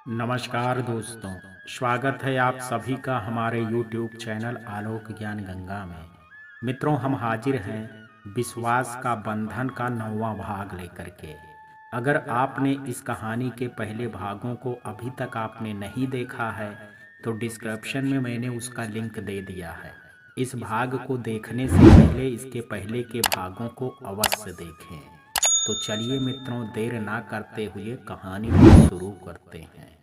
नमस्कार दोस्तों। स्वागत है आप सभी का हमारे YouTube चैनल आलोक ज्ञान गंगा में। मित्रों, हम हाजिर हैं विश्वास का बंधन का 9वां भाग लेकर के। अगर आपने इस कहानी के पहले भागों को अभी तक आपने नहीं देखा है तो डिस्क्रिप्शन में मैंने उसका लिंक दे दिया है। इस भाग को देखने से पहले इसके पहले के भागों को अवश्य देखें। तो चलिए मित्रों, देर ना करते हुए कहानी को शुरू करते हैं।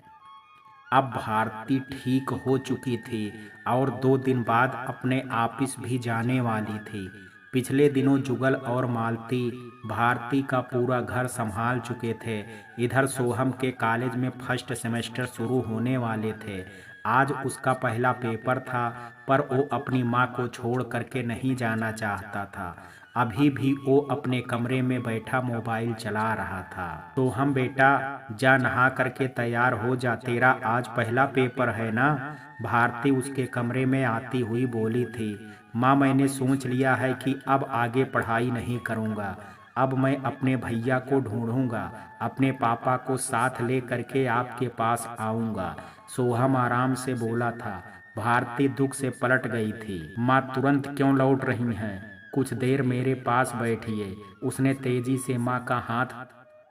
अब भारती ठीक हो चुकी थी और 2 दिन बाद अपने ऑफिस भी जाने वाली थी। पिछले दिनों जुगल और मालती भारती का पूरा घर संभाल चुके थे। इधर सोहम के कॉलेज में फर्स्ट सेमेस्टर शुरू होने वाले थे। आज उसका पहला पेपर था, पर वो अपनी माँ को छोड़ करके नहीं जाना चाहता था। अभी भी वो अपने कमरे में बैठा मोबाइल चला रहा था। तो हम बेटा, जा नहा करके तैयार हो जा, तेरा आज पहला पेपर है ना। भारती उसके कमरे में आती हुई बोली थी। माँ, मैंने सोच लिया है कि अब आगे पढ़ाई नहीं करूँगा। अब मैं अपने भैया को ढूंढूंगा, अपने पापा को साथ ले करके आपके पास आऊँगा। सोहम आराम से बोला था। भारती दुख से पलट गई थी। माँ, तुरंत क्यों लौट रही हैं? कुछ देर मेरे पास बैठिए। उसने तेजी से माँ का हाथ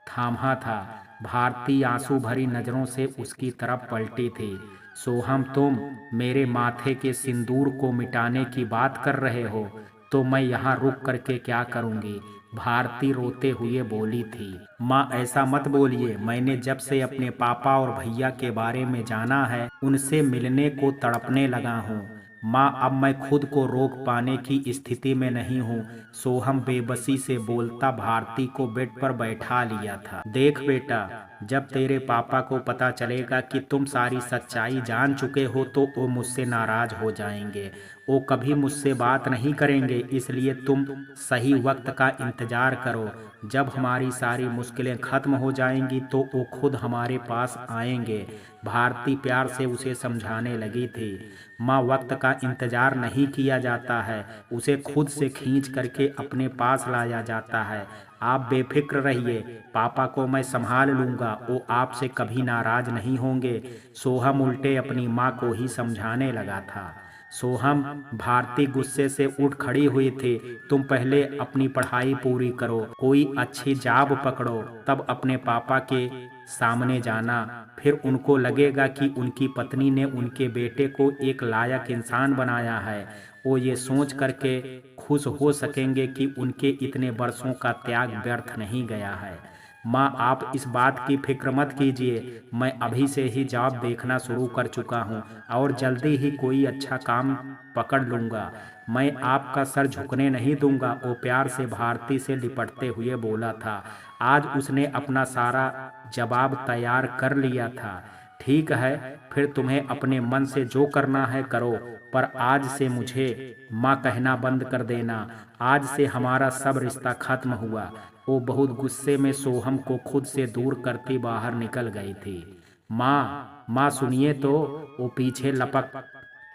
थामा था। भारती आंसू भरी नजरों से उसकी तरफ पलटी थी। सोहम, तुम मेरे माथे के सिंदूर को मिटाने की बात कर रहे हो तो मैं यहाँ रुक करके क्या करूँगी? भारती रोते हुए बोली थी। माँ, ऐसा मत बोलिए। मैंने जब से अपने पापा और भैया के बारे में जाना है, उनसे मिलने को तड़पने लगा हूँ। माँ, अब मैं खुद को रोक पाने की स्थिति में नहीं हूँ। सोहम बेबसी से बोलता भारती को बेड पर बैठा लिया था। देख बेटा, जब तेरे पापा को पता चलेगा कि तुम सारी सच्चाई जान चुके हो तो वो मुझसे नाराज हो जाएंगे। वो कभी मुझसे बात नहीं करेंगे, इसलिए तुम सही वक्त का इंतजार करो। जब हमारी सारी मुश्किलें खत्म हो जाएंगी तो वो खुद हमारे पास आएंगे। भारती प्यार से उसे समझाने लगी थी। माँ, वक्त का इंतजार नहीं किया जाता है, उसे खुद से खींच करके अपने पास लाया जाता है। आप बेफिक्र रहिए, पापा को मैं संभाल लूँगा, वो आपसे कभी नाराज नहीं होंगे। सोहम उल्टे अपनी माँ को ही समझाने लगा था। सोहम, भारती गुस्से से उठ खड़ी हुई थी। तुम पहले अपनी पढ़ाई पूरी करो, कोई अच्छी जॉब पकड़ो, तब अपने पापा के सामने जाना। फिर उनको लगेगा कि उनकी पत्नी ने उनके बेटे को एक लायक इंसान बनाया है। वो ये सोच करके खुश हो सकेंगे कि उनके इतने वर्षों का त्याग व्यर्थ नहीं गया है। माँ, आप इस बात की फिक्र मत कीजिए। मैं अभी से ही जॉब देखना शुरू कर चुका हूँ और जल्दी ही कोई अच्छा काम पकड़ लूँगा। मैं आपका सर झुकने नहीं दूंगा, वो प्यार से भारती से लिपटते हुए बोला था। आज उसने अपना सारा जवाब तैयार कर लिया था। ठीक है, फिर तुम्हें अपने मन से जो करना है करो, पर आज से मुझे माँ कहना बंद कर देना। आज से हमारा सब रिश्ता खत्म हुआ। वो बहुत गुस्से में सोहम को खुद से दूर करती बाहर निकल गई थी। माँ, माँ सुनिए तो। वो पीछे लपक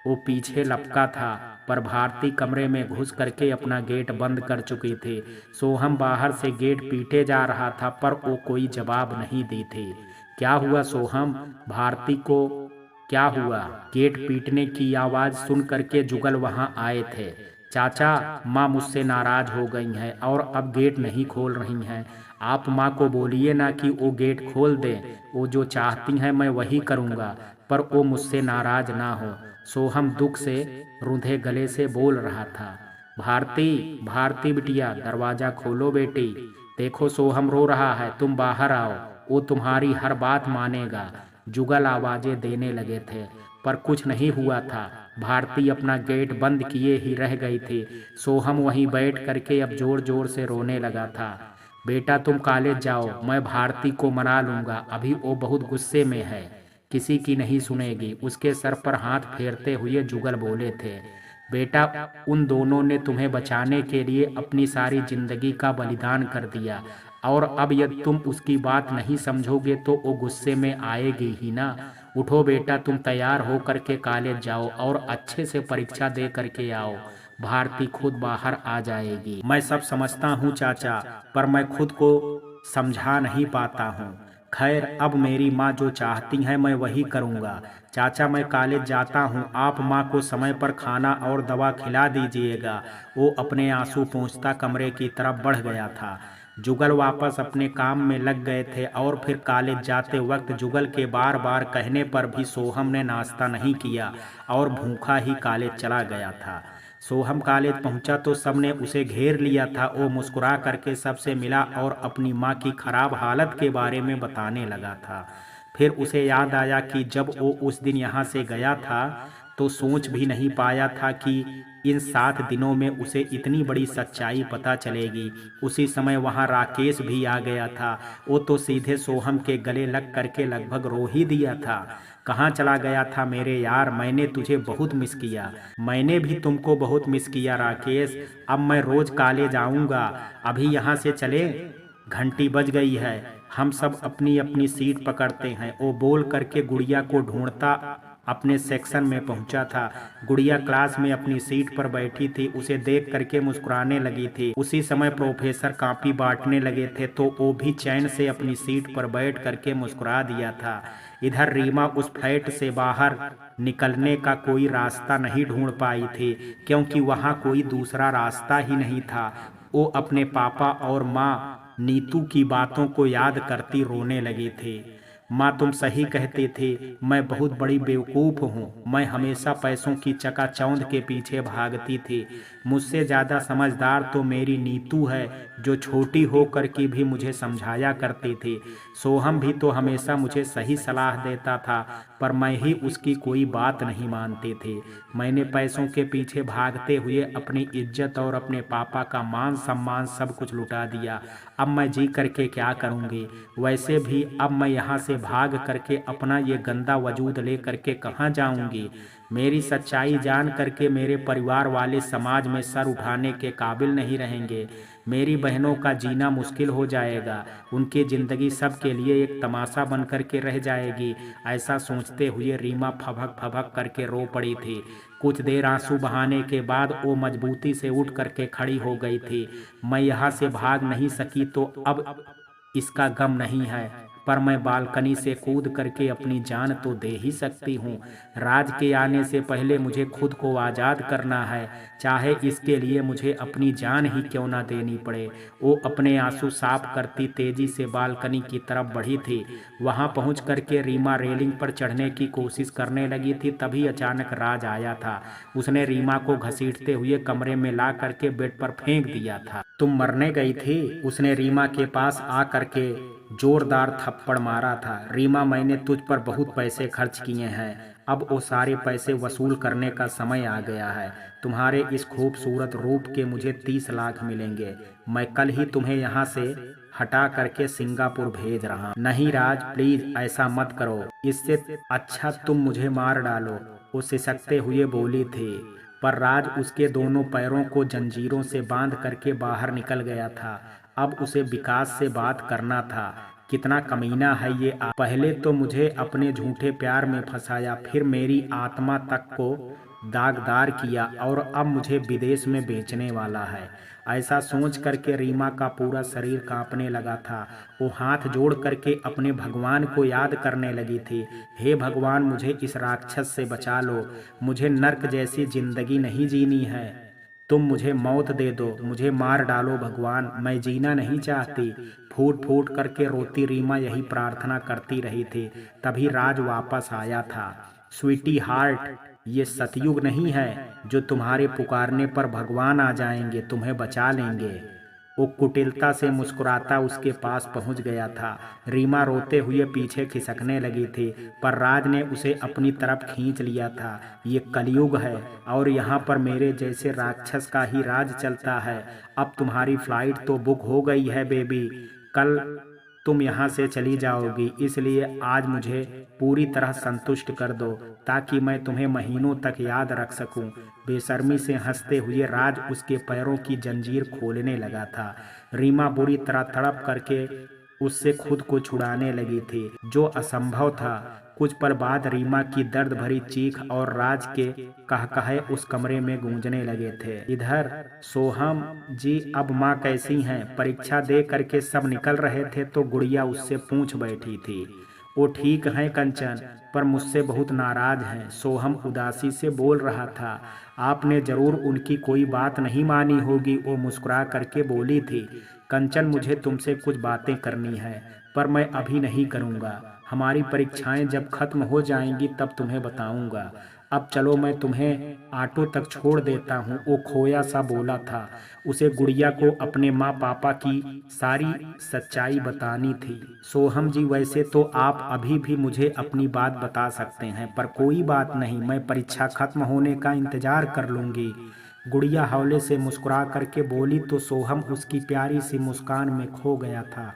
वो पीछे लपका था, पर भारती कमरे में घुस करके अपना गेट बंद कर चुकी थी। सोहम बाहर से गेट पीटे जा रहा था, पर वो कोई जवाब नहीं दी थी। क्या हुआ सोहम? भारती को क्या हुआ? गेट पीटने की आवाज़ सुन करके जुगल वहां आए थे। चाचा, माँ मुझसे नाराज हो गई हैं और अब गेट नहीं खोल रही हैं। आप माँ को बोलिए ना कि वो गेट खोल दें। वो जो चाहती हैं मैं वही करूँगा, पर वो मुझसे नाराज ना हो। सोहम दुख से रूंधे गले से बोल रहा था। भारती, भारती बिटिया, दरवाज़ा खोलो बेटी। देखो सोहम रो रहा है, तुम बाहर आओ, वो तुम्हारी हर बात मानेगा। जुगल आवाज़ें देने लगे थे, पर कुछ नहीं हुआ था। भारती अपना गेट बंद किए ही रह गई थी। सोहम वहीं बैठ करके अब जोर जोर से रोने लगा था। बेटा, तुम कॉलेज जाओ, मैं भारती को मना लूँगा, अभी वो बहुत गुस्से में है, किसी की नहीं सुनेगी। उसके सर पर हाथ फेरते हुए जुगल बोले थे। बेटा, उन दोनों ने तुम्हें बचाने के लिए अपनी सारी जिंदगी का बलिदान कर दिया, और अब यदि तुम उसकी बात नहीं समझोगे तो वो गुस्से में आएगी ही ना। उठो बेटा, तुम तैयार हो करके कॉलेज जाओ और अच्छे से परीक्षा दे करके आओ। भारती खुद बाहर आ जाएगी। मैं सब समझता हूँ चाचा, पर मैं खुद को समझा नहीं पाता हूँ। खैर अब मेरी माँ जो चाहती हैं मैं वही करूँगा। चाचा मैं कॉलेज जाता हूँ, आप माँ को समय पर खाना और दवा खिला दीजिएगा। वो अपने आंसू पोंछता कमरे की तरफ बढ़ गया था। जुगल वापस अपने काम में लग गए थे और फिर कॉलेज जाते वक्त जुगल के बार बार कहने पर भी सोहम ने नाश्ता नहीं किया और भूखा ही कॉलेज चला गया था। सोहम कॉलेज पहुंचा तो सबने उसे घेर लिया था। वो मुस्कुरा करके सबसे मिला और अपनी माँ की खराब हालत के बारे में बताने लगा था। फिर उसे याद आया कि जब वो उस दिन यहाँ से गया था तो सोच भी नहीं पाया था कि इन 7 दिनों में उसे इतनी बड़ी सच्चाई पता चलेगी। उसी समय वहाँ राकेश भी आ गया था। वो तो सीधे सोहम के गले लग करके लगभग रो ही दिया था। कहाँ चला गया था मेरे यार, मैंने तुझे बहुत मिस किया। मैंने भी तुमको बहुत मिस किया राकेश। अब मैं रोज कॉलेज आऊँगा। अभी यहाँ से चले, घंटी बज गई है। हम सब अपनी अपनी सीट पकड़ते हैं। वो बोल करके गुड़िया को ढूंढता अपने सेक्शन में पहुंचा था। गुड़िया क्लास में अपनी सीट पर बैठी थी। उसे देख करके मुस्कुराने लगी थी। उसी समय प्रोफेसर कॉपी बांटने लगे थे तो वो भी चैन से अपनी सीट पर बैठ करके मुस्कुरा दिया था। इधर रीमा उस फ्लैट से बाहर निकलने का कोई रास्ता नहीं ढूंढ पाई थी, क्योंकि वहाँ कोई दूसरा रास्ता ही नहीं था। वो अपने पापा और माँ नीतू की बातों को याद करती रोने लगी थी। माँ तुम सही कहते थे, मैं बहुत बड़ी बेवकूफ़ हूँ। मैं हमेशा पैसों की चकाचौंध के पीछे भागती थी। मुझसे ज़्यादा समझदार तो मेरी नीतू है, जो छोटी हो कर के भी मुझे समझाया करती थी। सोहम भी तो हमेशा मुझे सही सलाह देता था, पर मैं ही उसकी कोई बात नहीं मानती थी। मैंने पैसों के पीछे भागते हुए अपनी इज्जत और अपने पापा का मान सम्मान सब कुछ लुटा दिया। अब मैं जी करके क्या करूँगी? वैसे भी अब मैं यहाँ से भाग करके अपना ये गंदा वजूद ले करके कहाँ जाऊँगी? मेरी सच्चाई जान करके मेरे परिवार वाले समाज में सर उठाने के काबिल नहीं रहेंगे। मेरी बहनों का जीना मुश्किल हो जाएगा। उनकी ज़िंदगी सबके लिए एक तमाशा बन करके रह जाएगी। ऐसा सोचते हुए रीमा फभक फभक करके रो पड़ी थी। कुछ देर आंसू बहाने के बाद वो मजबूती से उठ करके खड़ी हो गई थी। मैं यहाँ से भाग नहीं सकी तो अब इसका गम नहीं है, पर मैं बालकनी से कूद करके अपनी जान तो दे ही सकती हूँ। राज के आने से पहले मुझे खुद को आज़ाद करना है, चाहे इसके लिए मुझे अपनी जान ही क्यों ना देनी पड़े। वो अपने आंसू साफ करती तेजी से बालकनी की तरफ बढ़ी थी। वहां पहुंच करके रीमा रेलिंग पर चढ़ने की कोशिश करने लगी थी, तभी अचानक राज आया था। उसने रीमा को घसीटते हुए कमरे में ला करके बेड पर फेंक दिया था। तुम मरने गई थी? उसने रीमा के पास आ करके जोरदार थप्पड़ मारा था। रीमा मैंने तुझ पर बहुत पैसे खर्च किए हैं, अब वो सारे पैसे वसूल करने का समय आ गया है। तुम्हारे इस खूबसूरत रूप के मुझे 30 लाख मिलेंगे। मैं कल ही तुम्हें यहाँ से हटा करके सिंगापुर भेज रहा। नहीं राज प्लीज ऐसा मत करो, इससे अच्छा तुम मुझे मार डालो, वो सिसकते हुए बोली थी। पर राज उसके दोनों पैरों को जंजीरों से बांध करके बाहर निकल गया था। अब उसे विकास से बात करना था। कितना कमीना है ये पहले तो मुझे अपने झूठे प्यार में फंसाया, फिर मेरी आत्मा तक को दागदार किया और अब मुझे विदेश में बेचने वाला है। ऐसा सोच करके रीमा का पूरा शरीर कांपने लगा था। वो हाथ जोड़ करके अपने भगवान को याद करने लगी थी। हे भगवान मुझे इस राक्षस से बचा लो, मुझे नर्क जैसी जिंदगी नहीं जीनी है। तुम मुझे मौत दे दो, मुझे मार डालो भगवान, मैं जीना नहीं चाहती। फूट फूट करके रोती रीमा यही प्रार्थना करती रही थी। तभी राज वापस आया था। स्वीटी हार्ट, ये सतयुग नहीं है जो तुम्हारे पुकारने पर भगवान आ जाएंगे तुम्हें बचा लेंगे। वो कुटिलता से मुस्कुराता उसके पास पहुंच गया था। रीमा रोते हुए पीछे खिसकने लगी थी, पर राज ने उसे अपनी तरफ खींच लिया था। ये कलयुग है और यहाँ पर मेरे जैसे राक्षस का ही राज चलता है। अब तुम्हारी फ्लाइट तो बुक हो गई है बेबी, कल तुम यहाँ से चली जाओगी, इसलिए आज मुझे पूरी तरह संतुष्ट कर दो ताकि मैं तुम्हें महीनों तक याद रख सकूं। बेशर्मी से हंसते हुए राज उसके पैरों की जंजीर खोलने लगा था। रीमा बुरी तरह तड़प करके उससे खुद को छुड़ाने लगी थी, जो असंभव था। कुछ पल बाद रीमा की दर्द भरी चीख और राज के कहकहे उस कमरे में गूंजने लगे थे। इधर सोहम जी, अब माँ कैसी हैं? परीक्षा दे करके सब निकल रहे थे तो गुड़िया उससे पूछ बैठी थी। वो ठीक हैं कंचन, पर मुझसे बहुत नाराज हैं, सोहम उदासी से बोल रहा था। आपने जरूर उनकी कोई बात नहीं मानी होगी, वो मुस्कुरा करके बोली थी। कंचन, मुझे तुमसे कुछ बातें करनी है, पर मैं अभी नहीं करूँगा। हमारी परीक्षाएं जब खत्म हो जाएंगी तब तुम्हें बताऊंगा। अब चलो, मैं तुम्हें ऑटो तक छोड़ देता हूँ। वो खोया सा बोला था। उसे गुड़िया को अपने माँ पापा की सारी सच्चाई बतानी थी। सोहम जी, वैसे तो आप अभी भी मुझे अपनी बात बता सकते हैं, पर कोई बात नहीं, मैं परीक्षा खत्म होने का इंतजार कर लूँगी। गुड़िया हौले से मुस्कुरा करके बोली तो सोहम उसकी प्यारी सी मुस्कान में खो गया था,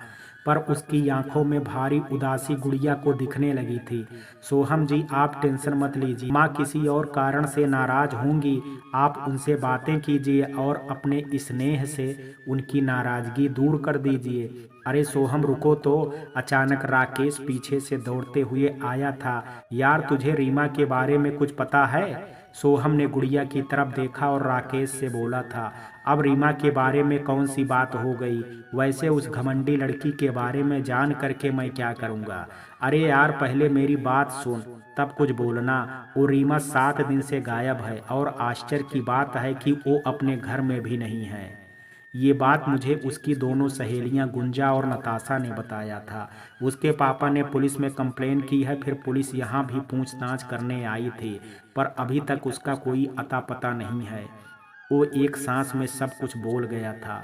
पर उसकी आंखों में भारी उदासी गुड़िया को दिखने लगी थी। सोहम जी, आप टेंशन मत लीजिए, माँ किसी और कारण से नाराज होंगी, आप उनसे बातें कीजिए और अपने स्नेह से उनकी नाराजगी दूर कर दीजिए। अरे सोहम, रुको तो। अचानक राकेश पीछे से दौड़ते हुए आया था। यार, तुझे रीमा के बारे में कुछ पता है? सोहम ने गुड़िया की तरफ देखा और राकेश से बोला था। अब रीमा के बारे में कौन सी बात हो गई? वैसे उस घमंडी लड़की के बारे में जान करके मैं क्या करूँगा? अरे यार, पहले मेरी बात सुन, तब कुछ बोलना। वो रीमा 7 दिन से गायब है और आश्चर्य की बात है कि वो अपने घर में भी नहीं है। ये बात मुझे उसकी दोनों सहेलियां गुंजा और नताशा ने बताया था। उसके पापा ने पुलिस में कंप्लेन की है, फिर पुलिस यहाँ भी पूछताछ करने आई थी, पर अभी तक उसका कोई अता पता नहीं है। वो एक सांस में सब कुछ बोल गया था।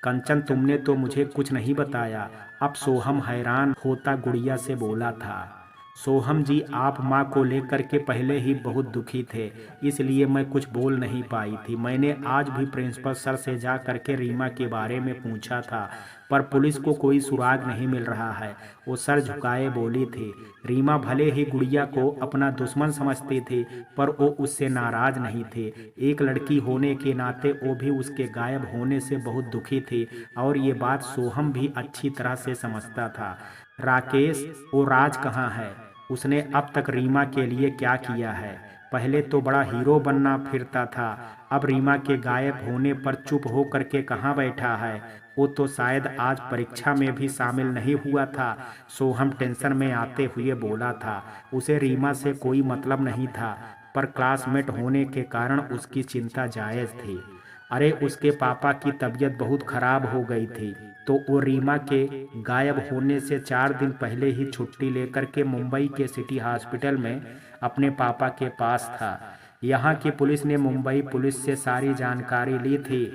कंचन, तुमने तो मुझे कुछ नहीं बताया। अब सोहम हैरान होता गुड़िया से बोला था। सोहम जी, आप माँ को लेकर के पहले ही बहुत दुखी थे, इसलिए मैं कुछ बोल नहीं पाई थी। मैंने आज भी प्रिंसिपल सर से जा करके रीमा के बारे में पूछा था, पर पुलिस को कोई सुराग नहीं मिल रहा है। वो सर झुकाए बोली थी। रीमा भले ही गुड़िया को अपना दुश्मन समझती थी, पर वो उससे नाराज नहीं थे। एक लड़की होने के नाते वो भी उसके गायब होने से बहुत दुखी थी, और ये बात सोहम भी अच्छी तरह से समझता था। राकेश, वो राज कहाँ है? उसने अब तक रीमा के लिए क्या किया है? पहले तो बड़ा हीरो बनना फिरता था, अब रीमा के गायब होने पर चुप हो करके कहाँ बैठा है? वो तो शायद आज परीक्षा में भी शामिल नहीं हुआ था। सोहम टेंशन में आते हुए बोला था। उसे रीमा से कोई मतलब नहीं था, पर क्लासमेट होने के कारण उसकी चिंता जायज़ थी। अरे, उसके पापा की तबीयत बहुत खराब हो गई थी, तो वो रीमा के गायब होने से 4 दिन पहले ही छुट्टी लेकर के मुंबई के सिटी हॉस्पिटल में अपने पापा के पास था। यहाँ की पुलिस ने मुंबई पुलिस से सारी जानकारी ली थी।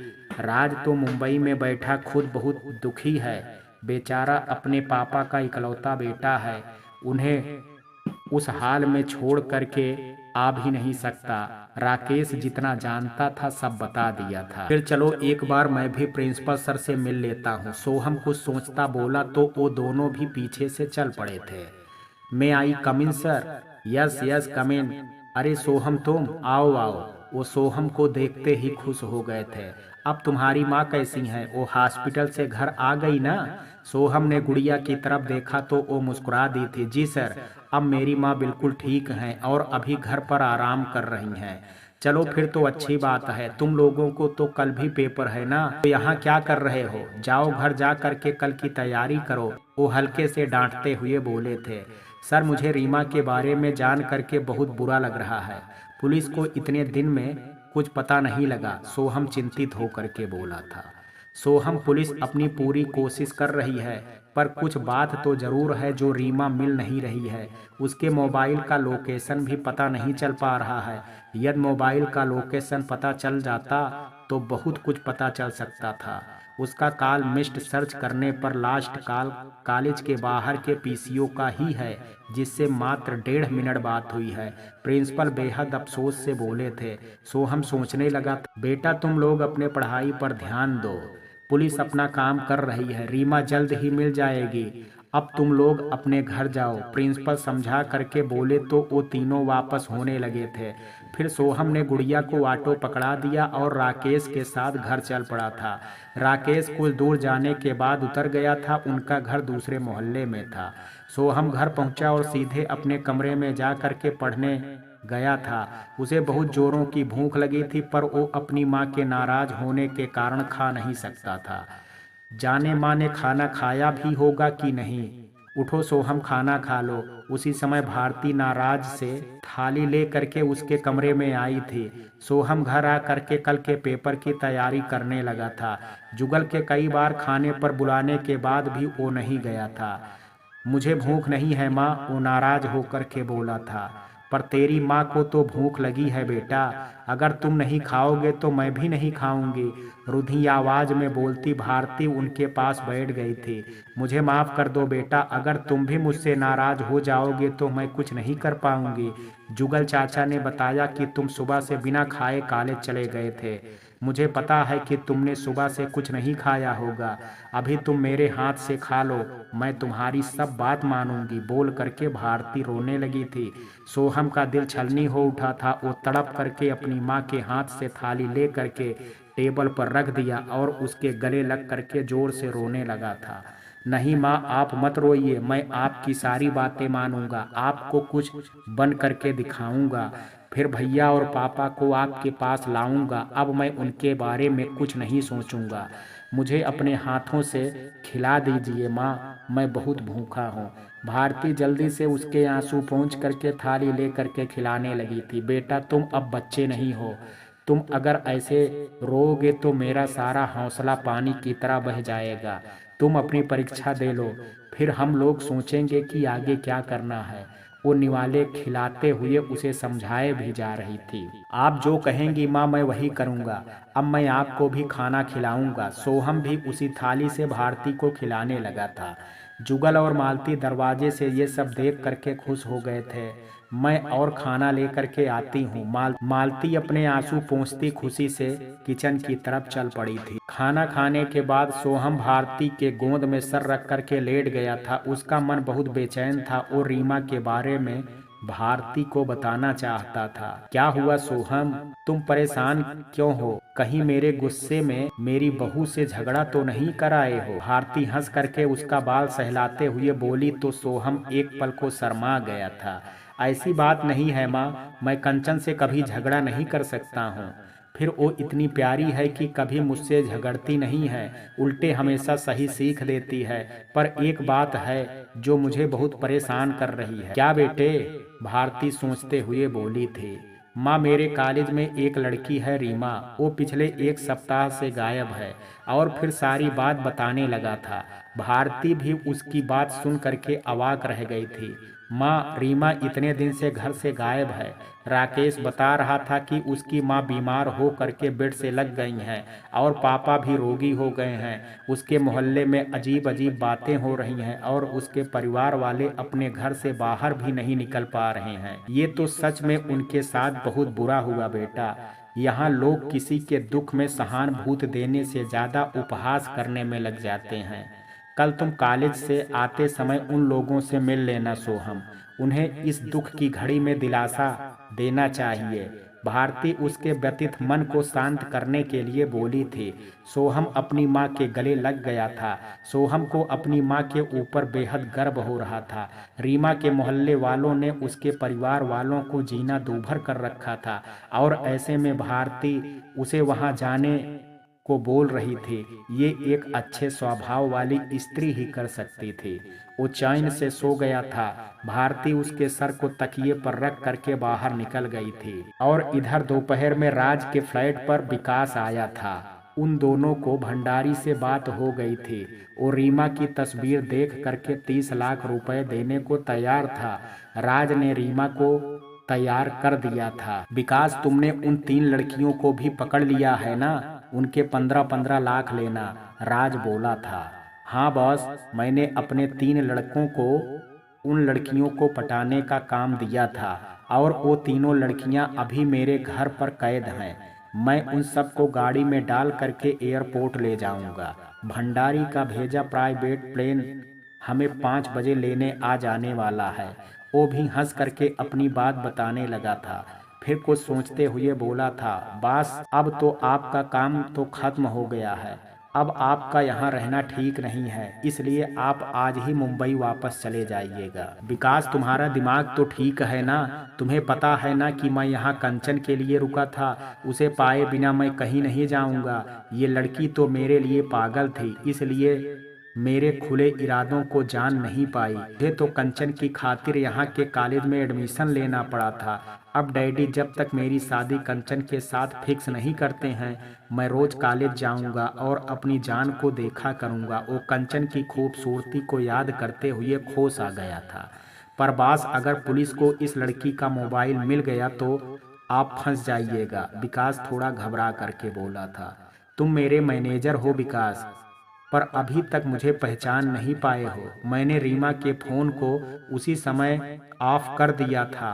राज तो मुंबई में बैठा खुद बहुत दुखी है। बेचारा अपने पापा का इकलौता बेटा है, उन्हें उस हाल में छोड़ करके आ भी नहीं सकता। राकेश जितना जानता था सब बता दिया था। फिर चलो एक बार मैं भी प्रिंसिपल सर से मिल लेता हूँ। सोहम कुछ सोचता बोला तो वो दोनों भी पीछे से चल पड़े थे। मैं आई कम इन सर? यस यस, कम इन। अरे सोहम, तुम आओ आओ। वो सोहम को देखते ही खुश हो गए थे। अब तुम्हारी माँ कैसी है? वो हॉस्पिटल से घर आ गई ना? सोहम ने गुड़िया की तरफ देखा तो वो मुस्कुरा दी थी। जी सर, अब मेरी माँ बिल्कुल ठीक हैं और अभी घर पर आराम कर रही हैं। चलो फिर तो अच्छी बात है। तुम लोगों को तो कल भी पेपर है ना, तो यहाँ क्या कर रहे हो? जाओ घर जा करके कल की तैयारी करो। वो हल्के से डांटते हुए बोले थे। सर, मुझे रीमा के बारे में जान करके बहुत बुरा लग रहा है। पुलिस को इतने दिन में कुछ पता नहीं लगा, सोहम चिंतित होकर के बोला था। सोहम, पुलिस अपनी पूरी कोशिश कर रही है, पर कुछ बात तो जरूर है जो रीमा मिल नहीं रही है। उसके मोबाइल का लोकेशन भी पता नहीं चल पा रहा है। यदि मोबाइल का लोकेशन पता चल जाता तो बहुत कुछ पता चल सकता था। उसका कॉल मिस्ड सर्च करने पर लास्ट कॉल कॉलेज के बाहर के पीसीओ का ही है, जिससे मात्र 1.5 मिनट बात हुई है। प्रिंसिपल बेहद अफसोस से बोले थे। सोहम सोचने लगा, बेटा तुम लोग अपने पढ़ाई पर ध्यान दो, पुलिस अपना काम कर रही है, रीमा जल्द ही मिल जाएगी। अब तुम लोग अपने घर जाओ, प्रिंसिपल समझा करके बोले तो वो तीनों वापस होने लगे थे। फिर सोहम ने गुड़िया को ऑटो पकड़ा दिया और राकेश के साथ घर चल पड़ा था। राकेश कुछ दूर जाने के बाद उतर गया था, उनका घर दूसरे मोहल्ले में था। सोहम घर पहुंचा और सीधे अपने कमरे में जा करके पढ़ने गया था। उसे बहुत जोरों की भूख लगी थी, पर वो अपनी माँ के नाराज होने के कारण खा नहीं सकता था। जाने माँ ने खाना खाया भी होगा कि नहीं। उठो सोहम, खाना खा लो। उसी समय भारती नाराज से थाली ले करके उसके कमरे में आई थी। सोहम घर आ करके कल के पेपर की तैयारी करने लगा था। जुगल के कई बार खाने पर बुलाने के बाद भी वो नहीं गया था। मुझे भूख नहीं है माँ, वो नाराज होकर के बोला था। पर तेरी माँ को तो भूख लगी है बेटा, अगर तुम नहीं खाओगे तो मैं भी नहीं खाऊंगी। रुधी आवाज में बोलती भारती उनके पास बैठ गई थी। मुझे माफ कर दो बेटा, अगर तुम भी मुझसे नाराज हो जाओगे तो मैं कुछ नहीं कर पाऊंगी। जुगल चाचा ने बताया कि तुम सुबह से बिना खाए कॉलेज चले गए थे। मुझे पता है कि तुमने सुबह से कुछ नहीं खाया होगा। अभी तुम मेरे हाथ से खा लो, मैं तुम्हारी सब बात मानूंगी। बोल करके भारती रोने लगी थी। सोहम का दिल छलनी हो उठा था। वो तड़प करके अपनी माँ के हाथ से थाली ले करके टेबल पर रख दिया और उसके गले लग करके जोर से रोने लगा था। नहीं माँ, आप मत रोइए, मैं आपकी सारी बातें मानूंगा, आपको कुछ बन करके दिखाऊंगा, फिर भैया और पापा को आपके पास लाऊंगा। अब मैं उनके बारे में कुछ नहीं सोचूंगा। मुझे अपने हाथों से खिला दीजिए माँ, मैं बहुत भूखा हूँ। भारती जल्दी से उसके आंसू पोंछ करके थाली ले करके खिलाने लगी थी। बेटा, तुम अब बच्चे नहीं हो, तुम अगर ऐसे रोओगे तो मेरा सारा हौसला पानी की तरह बह जाएगा। तुम अपनी परीक्षा दे लो, फिर हम लोग सोचेंगे कि आगे क्या करना है। वो निवाले खिलाते हुए उसे समझाए भी जा रही थी। आप जो कहेंगी माँ, मैं वही करूँगा। अब मैं आपको भी खाना खिलाऊंगा। सोहम भी उसी थाली से भारती को खिलाने लगा था। जुगल और मालती दरवाजे से ये सब देख करके खुश हो गए थे। मैं और खाना लेकर के आती हूँ। मालती अपने आंसू पोंछती खुशी से किचन की तरफ चल पड़ी थी। खाना खाने के बाद सोहम भारती के गोद में सर रख करके लेट गया था। उसका मन बहुत बेचैन था और रीमा के बारे में भारती को बताना चाहता था। क्या हुआ सोहम, तुम परेशान क्यों हो? कहीं मेरे गुस्से में मेरी बहू से झगड़ा तो नहीं कराए हो? भारती हंस करके उसका बाल सहलाते हुए बोली तो सोहम एक पल को शर्मा गया था। ऐसी बात नहीं है माँ, मैं कंचन से कभी झगड़ा नहीं कर सकता हूँ। फिर वो इतनी प्यारी है कि कभी मुझसे झगड़ती नहीं है, उल्टे हमेशा सही सीख देती है। पर एक बात है जो मुझे बहुत परेशान कर रही है। क्या बेटे? भारती सोचते हुए बोली थी। माँ, मेरे कॉलेज में एक लड़की है रीमा, वो पिछले एक सप्ताह से गायब है। और फिर सारी बात बताने लगा था। भारती भी उसकी बात सुन करके अवाक रह गई थी। माँ, रीमा इतने दिन से घर से गायब है। राकेश बता रहा था कि उसकी माँ बीमार हो करके बेड से लग गई हैं और पापा भी रोगी हो गए हैं। उसके मोहल्ले में अजीब अजीब बातें हो रही हैं और उसके परिवार वाले अपने घर से बाहर भी नहीं निकल पा रहे हैं। ये तो सच में उनके साथ बहुत बुरा हुआ बेटा। यहाँ लोग किसी के दुख में सहानुभूति देने से ज़्यादा उपहास करने में लग जाते हैं। कल तुम कॉलेज से आते समय उन लोगों से मिल लेना सोहम, उन्हें इस दुख की घड़ी में दिलासा देना चाहिए। भारती उसके व्यथित मन को शांत करने के लिए बोली थी। सोहम अपनी माँ के गले लग गया था। सोहम को अपनी माँ के ऊपर बेहद गर्व हो रहा था। रीमा के मोहल्ले वालों ने उसके परिवार वालों को जीना दूभर कर रखा था और ऐसे में भारती उसे वहाँ जाने को बोल रही थी। ये एक अच्छे स्वभाव वाली स्त्री ही कर सकती थी। वो चैन से सो गया था। भारती उसके सर को तकिए पर रख करके बाहर निकल गई थी और इधर दोपहर में राज के फ्लैट पर विकास आया था। उन दोनों को भंडारी से बात हो गई थी। वो रीमा की तस्वीर देख करके 30 लाख रुपए देने को तैयार था। राज ने रीमा को तैयार कर दिया था। विकास, तुमने उन 3 लड़कियों को भी पकड़ लिया है ना? उनके 15-15 लाख लेना, राज बोला था। हाँ बॉस, मैंने अपने 3 लड़कों को उन लड़कियों को पटाने का काम दिया था और वो तीनों लड़कियां अभी मेरे घर पर कैद हैं। मैं उन सबको गाड़ी में डाल करके एयरपोर्ट ले जाऊंगा। भंडारी का भेजा प्राइवेट प्लेन हमें 5 बजे लेने आ जाने वाला है। वो भी हंस करके अपनी बात बताने लगा था। फिर कुछ सोचते हुए बोला था, बॉस अब तो आपका काम तो खत्म हो गया है। अब आपका यहाँ रहना ठीक नहीं है, इसलिए आप आज ही मुंबई वापस चले जाइएगा। विकास, तुम्हारा दिमाग तो ठीक है ना? तुम्हें पता है ना कि मैं यहाँ कंचन के लिए रुका था। उसे पाए बिना मैं कहीं नहीं जाऊंगा। ये लड़की तो मेरे लिए पागल थी, इसलिए मेरे खुले इरादों को जान नहीं पाई। मुझे तो कंचन की खातिर यहाँ के कॉलेज में एडमिशन लेना पड़ा था। अब डैडी जब तक मेरी शादी कंचन के साथ फिक्स नहीं करते हैं, मैं रोज कॉलेज जाऊंगा और अपनी जान को देखा करूंगा। वो कंचन की खूबसूरती को याद करते हुए होश आ गया था। पर बास, अगर पुलिस को इस लड़की का मोबाइल मिल गया तो आप फंस जाइएगा। विकास थोड़ा घबरा करके बोला था। तुम मेरे मैनेजर हो विकास, पर अभी तक मुझे पहचान नहीं पाए हो। मैंने रीमा के फोन को उसी समय ऑफ कर दिया था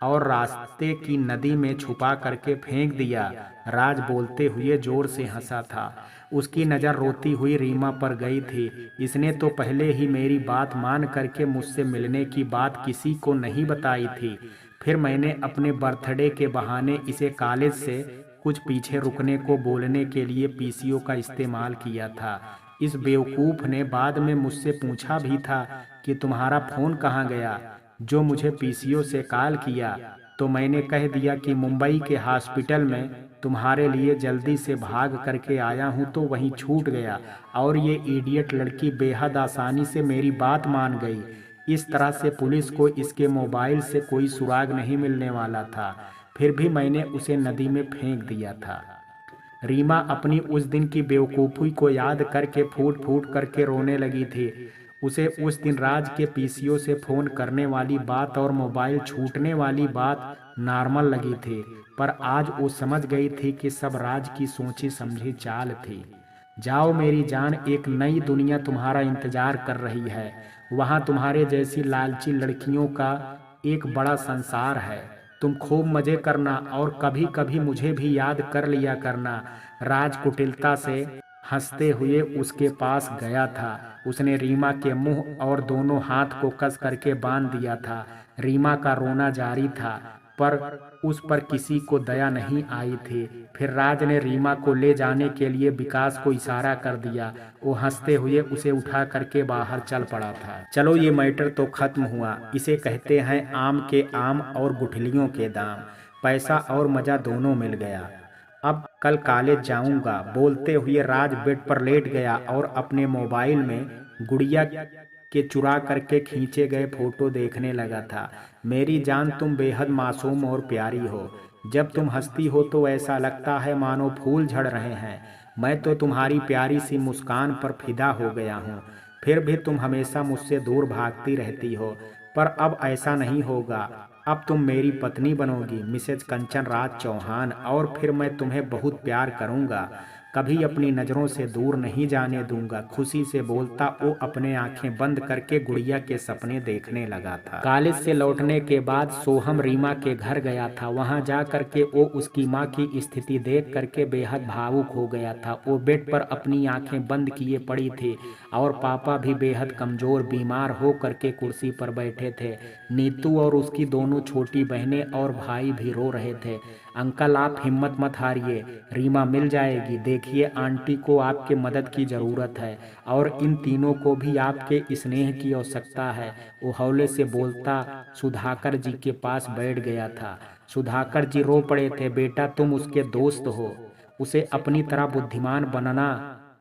और रास्ते की नदी में छुपा करके फेंक दिया। राज बोलते हुए जोर से हंसा था। उसकी नज़र रोती हुई रीमा पर गई थी। इसने तो पहले ही मेरी बात मान करके मुझसे मिलने की बात किसी को नहीं बताई थी। फिर मैंने अपने बर्थडे के बहाने इसे कॉलेज से कुछ पीछे रुकने को बोलने के लिए पीसीओ का इस्तेमाल किया था। इस बेवकूफ़ ने बाद में मुझसे पूछा भी था कि तुम्हारा फ़ोन कहाँ गया, जो मुझे पीसीओ से कॉल किया। तो मैंने कह दिया कि मुंबई के हॉस्पिटल में तुम्हारे लिए जल्दी से भाग करके आया हूँ, तो वहीं छूट गया और ये इडियट लड़की बेहद आसानी से मेरी बात मान गई। इस तरह से पुलिस को इसके मोबाइल से कोई सुराग नहीं मिलने वाला था। फिर भी मैंने उसे नदी में फेंक दिया था। रीमा अपनी उस दिन की बेवकूफ़ी को याद करके फूट फूट करके रोने लगी थी। उसे उस दिन राज के पीसीओ से फ़ोन करने वाली बात और मोबाइल छूटने वाली बात नॉर्मल लगी थी, पर आज वो समझ गई थी कि सब राज की सोची समझी चाल थी। जाओ मेरी जान, एक नई दुनिया तुम्हारा इंतजार कर रही है। वहाँ तुम्हारे जैसी लालची लड़कियों का एक बड़ा संसार है। तुम खूब मजे करना और कभी कभी मुझे भी याद कर लिया करना। राज कुटिलता से हंसते हुए उसके पास गया था। उसने रीमा के मुंह और दोनों हाथ को कस करके बांध दिया था। रीमा का रोना जारी था, पर उस पर किसी को दया नहीं आई थी। फिर राज ने रीमा को ले जाने के लिए विकास को इशारा कर दिया। वो हंसते हुए उसे उठा करके बाहर चल पड़ा था। चलो, ये मैटर तो खत्म हुआ। इसे कहते हैं आम के आम और गुठलियों के दाम। पैसा और मजा दोनों मिल गया। अब कल कॉलेज जाऊंगा, बोलते हुए राज बेड पर लेट गया और अपने मोबाइल में गुड़िया के चुरा करके खींचे गए फोटो देखने लगा था। मेरी जान, तुम बेहद मासूम और प्यारी हो। जब तुम हंसती हो तो ऐसा लगता है मानो फूल झड़ रहे हैं। मैं तो तुम्हारी प्यारी सी मुस्कान पर फिदा हो गया हूँ। फिर भी तुम हमेशा मुझसे दूर भागती रहती हो, पर अब ऐसा नहीं होगा। अब तुम मेरी पत्नी बनोगी, मिसेज कंचन राज चौहान, और फिर मैं तुम्हें बहुत प्यार करूँगा। कभी अपनी नज़रों से दूर नहीं जाने दूंगा। खुशी से बोलता वो अपने आंखें बंद करके गुड़िया के सपने देखने लगा था। कॉलेज से लौटने के बाद सोहम रीमा के घर गया था। वहां जा करके वो उसकी माँ की स्थिति देख करके बेहद भावुक हो गया था। वो बेड पर अपनी आंखें बंद किए पड़ी थी और पापा भी बेहद कमजोर बीमार हो करके कुर्सी पर बैठे थे। नीतू और उसकी दोनों छोटी बहनें और भाई भी रो रहे थे। अंकल, आप हिम्मत मत हारिए, रीमा मिल जाएगी। देखिए, आंटी को आपके मदद की ज़रूरत है और इन तीनों को भी आपके स्नेह की आवश्यकता है। वो हौले से बोलता सुधाकर जी के पास बैठ गया था। सुधाकर जी रो पड़े थे। बेटा, तुम उसके दोस्त हो, उसे अपनी तरह बुद्धिमान बनना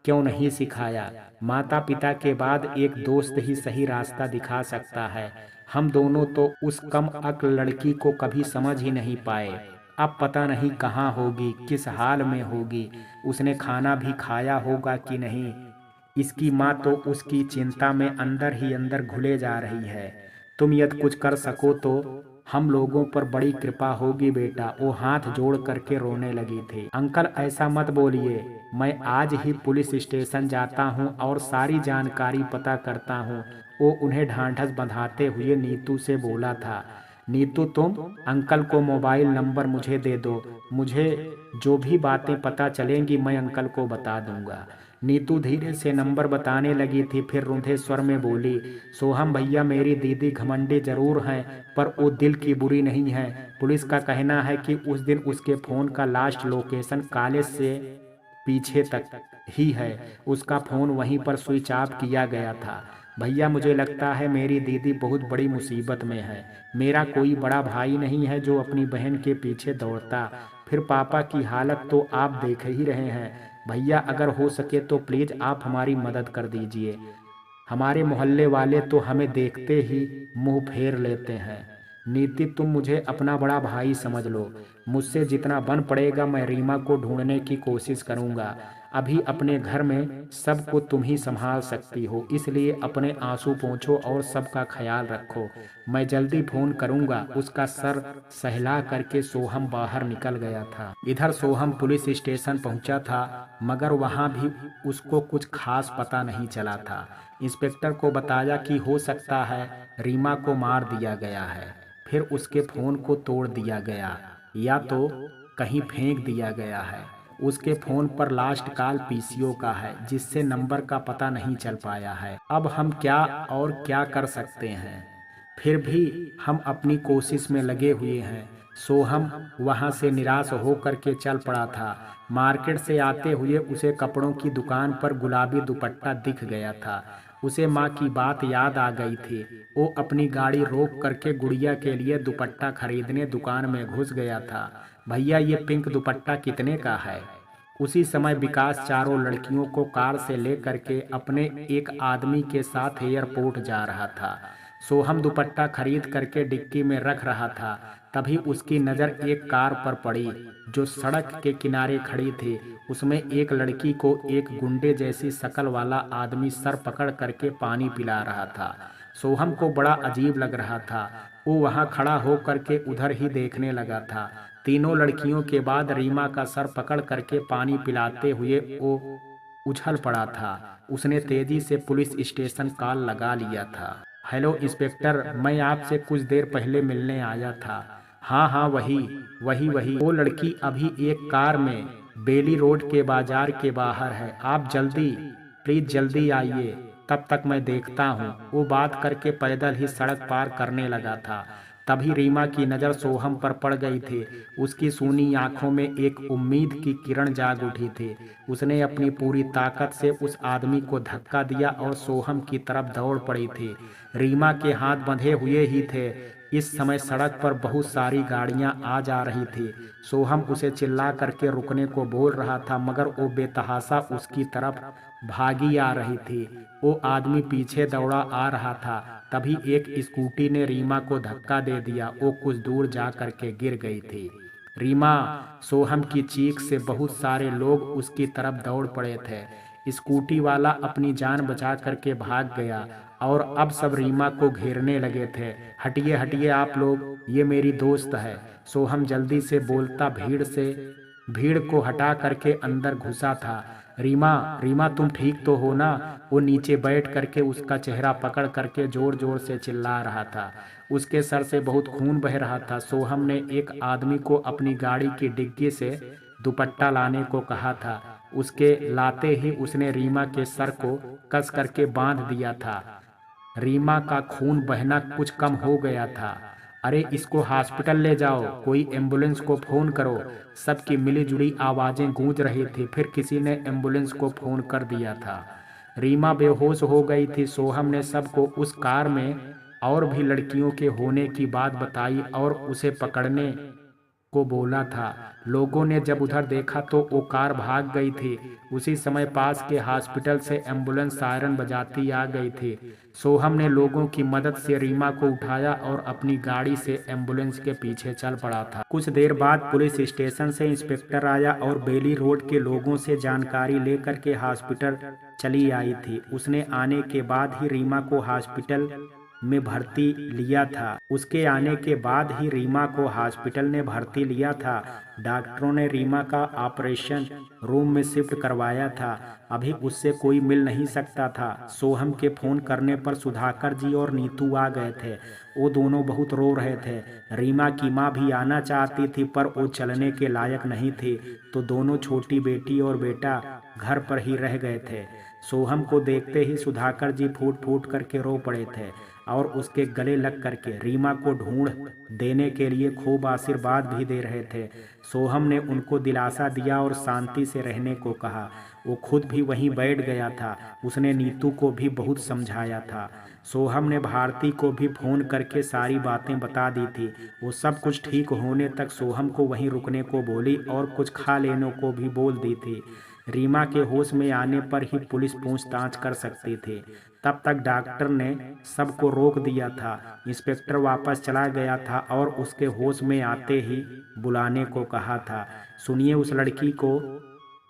क्यों नहीं सिखाया? माता पिता के बाद एक दोस्त ही सही रास्ता दिखा सकता है। हम दोनों तो उस कम अक्ल लड़की को कभी समझ ही नहीं पाए। अब पता नहीं कहाँ होगी, किस हाल में होगी। उसने खाना भी खाया होगा कि नहीं। इसकी माँ तो उसकी चिंता में अंदर ही अंदर घुले जा रही है। तुम यदि कुछ कर सको तो हम लोगों पर बड़ी कृपा होगी बेटा। वो हाथ जोड़ करके रोने लगी थी। अंकल, ऐसा मत बोलिए, मैं आज ही पुलिस स्टेशन जाता हूँ और सारी जानकारी पता करता हूँ। वो उन्हें ढांढस बंधाते हुए नीतू से बोला था। नीतू, तुम अंकल को मोबाइल नंबर मुझे दे दो। मुझे जो भी बातें पता चलेंगी मैं अंकल को बता दूंगा। नीतू धीरे से नंबर बताने लगी थी, फिर रुंधे स्वर में बोली, सोहम भैया मेरी दीदी घमंडी जरूर हैं पर वो दिल की बुरी नहीं है। पुलिस का कहना है कि उस दिन उसके फ़ोन का लास्ट लोकेशन कॉलेज से पीछे तक ही है। उसका फ़ोन वहीं पर स्विच ऑफ किया गया था। भैया मुझे लगता है मेरी दीदी बहुत बड़ी मुसीबत में है। मेरा कोई बड़ा भाई नहीं है जो अपनी बहन के पीछे दौड़ता। फिर पापा की हालत तो आप देख ही रहे हैं। भैया अगर हो सके तो प्लीज़ आप हमारी मदद कर दीजिए। हमारे मोहल्ले वाले तो हमें देखते ही मुंह फेर लेते हैं। नीति तुम मुझे अपना बड़ा भाई समझ लो। मुझसे जितना बन पड़ेगा मैं रीमा को ढूंढने की कोशिश करूंगा। अभी अपने घर में सबको तुम ही संभाल सकती हो, इसलिए अपने आंसू पोंछो और सबका ख्याल रखो। मैं जल्दी फोन करूंगा। उसका सर सहला करके सोहम बाहर निकल गया था। इधर सोहम पुलिस स्टेशन पहुंचा था, मगर वहां भी उसको कुछ खास पता नहीं चला था। इंस्पेक्टर को बताया कि हो सकता है रीमा को मार दिया गया है, फिर उसके फ़ोन को तोड़ दिया गया या तो कहीं फेंक दिया गया है। उसके फ़ोन पर लास्ट कॉल पीसीओ का है, जिससे नंबर का पता नहीं चल पाया है। अब हम क्या और क्या कर सकते हैं, फिर भी हम अपनी कोशिश में लगे हुए हैं। सोहम वहां से निराश होकर के चल पड़ा था। मार्केट से आते हुए उसे कपड़ों की दुकान पर गुलाबी दुपट्टा दिख गया था। उसे माँ की बात याद आ गई थी। वो अपनी गाड़ी रोक करके गुड़िया के लिए दुपट्टा खरीदने दुकान में घुस गया था। भैया ये पिंक दुपट्टा कितने का है? उसी समय विकास चारों लड़कियों को कार से लेकर के अपने एक आदमी के साथ एयरपोर्ट जा रहा था। सोहम दुपट्टा खरीद करके डिक्की में रख रहा था, तभी उसकी नज़र एक कार पर पड़ी जो सड़क के किनारे खड़ी थी। उसमें एक लड़की को एक गुंडे जैसी शक्ल वाला आदमी सर पकड़ करके पानी पिला रहा था। सोहम को बड़ा अजीब लग रहा था। वो वहां खड़ा हो करके उधर ही देखने लगा था। तीनों लड़कियों के बाद रीमा का सर पकड़ करके पानी पिलाते हुए वो उछल पड़ा था। उसने तेजी से पुलिस स्टेशन कॉल लगा लिया था। हेलो इंस्पेक्टर, मैं आपसे कुछ देर पहले मिलने आया था। हाँ हाँ, वही वही वही वो लड़की अभी एक कार में बेली रोड के बाजार के बाहर है। आप जल्दी, प्लीज जल्दी आइए, तब तक मैं देखता हूँ। वो बात करके पैदल ही सड़क पार करने लगा था। तभी रीमा की नज़र सोहम पर पड़ गई थी। उसकी सूनी आंखों में एक उम्मीद की किरण जाग उठी थी। उसने अपनी पूरी ताकत से उस आदमी को धक्का दिया और सोहम की तरफ दौड़ पड़ी थी। रीमा के हाथ बंधे हुए ही थे। इस समय सड़क पर बहुत सारी गाड़ियां आ जा रही थी। सोहम उसे चिल्ला करके रुकने को बोल रहा था, मगर वो बेतहाशा उसकी तरफ भागी आ रही थी। वो आदमी पीछे दौड़ा आ रहा था। तभी एक स्कूटी ने रीमा को धक्का दे दिया। वो कुछ दूर जा करके गिर गई थी। रीमा! सोहम की चीख से बहुत सारे लोग उसकी तरफ दौड़ पड़े थे। स्कूटी वाला अपनी जान बचा करके भाग गया और अब सब रीमा को घेरने लगे थे। हटिए हटिए आप लोग, ये मेरी दोस्त है। सोहम जल्दी से बोलता भीड़ को हटा करके अंदर घुसा था। रीमा, रीमा तुम ठीक तो हो ना? वो नीचे बैठ करके उसका चेहरा पकड़ करके जोर जोर से चिल्ला रहा था। उसके सर से बहुत खून बह रहा था। सोहम ने एक आदमी को अपनी गाड़ी की डिग्गी से दुपट्टा लाने को कहा था। उसके लाते ही उसने रीमा के सर को कस करके बांध दिया था। रीमा का खून बहना कुछ कम हो गया था। अरे इसको हॉस्पिटल ले जाओ, कोई एम्बुलेंस को फोन करो। सबकी मिली जुली आवाजें गूंज रही थी। फिर किसी ने एम्बुलेंस को फोन कर दिया था। रीमा बेहोश हो गई थी। सोहम ने सबको उस कार में और भी लड़कियों के होने की बात बताई और उसे पकड़ने को बोला था। लोगों ने जब उधर देखा तो वो कार भाग गई थी। उसी समय पास के हॉस्पिटल से एम्बुलेंस सायरन बजाती आ गई थी। सोहम ने लोगों की मदद से रीमा को उठाया और अपनी गाड़ी से एम्बुलेंस के पीछे चल पड़ा था। कुछ देर बाद पुलिस स्टेशन से इंस्पेक्टर आया और बेली रोड के लोगों से जानकारी लेकर के हॉस्पिटल चली आई थी। उसने आने के बाद ही रीमा को हॉस्पिटल में भर्ती लिया था। उसके आने के बाद ही रीमा को हॉस्पिटल ने भर्ती लिया था। डॉक्टरों ने रीमा का ऑपरेशन रूम में शिफ्ट करवाया था। अभी उससे कोई मिल नहीं सकता था। सोहम के फोन करने पर सुधाकर जी और नीतू आ गए थे। वो दोनों बहुत रो रहे थे। रीमा की माँ भी आना चाहती थी पर वो चलने के लायक नहीं थी, तो दोनों छोटी बेटी और बेटा घर पर ही रह गए थे। सोहम को देखते ही सुधाकर जी फूट फूट करके रो पड़े थे और उसके गले लग करके रीमा को ढूंढ देने के लिए खूब आशीर्वाद भी दे रहे थे। सोहम ने उनको दिलासा दिया और शांति से रहने को कहा। वो खुद भी वहीं बैठ गया था। उसने नीतू को भी बहुत समझाया था। सोहम ने भारती को भी फोन करके सारी बातें बता दी थी। वो सब कुछ ठीक होने तक सोहम को वहीं रुकने को बोली और कुछ खा लेने को भी बोल दी थी। रीमा के होश में आने पर ही पुलिस पूछताछ कर सकती थी। तब तक डॉक्टर ने सबको रोक दिया था। इंस्पेक्टर वापस चला गया था और उसके होश में आते ही बुलाने को कहा था। सुनिए, उस लड़की को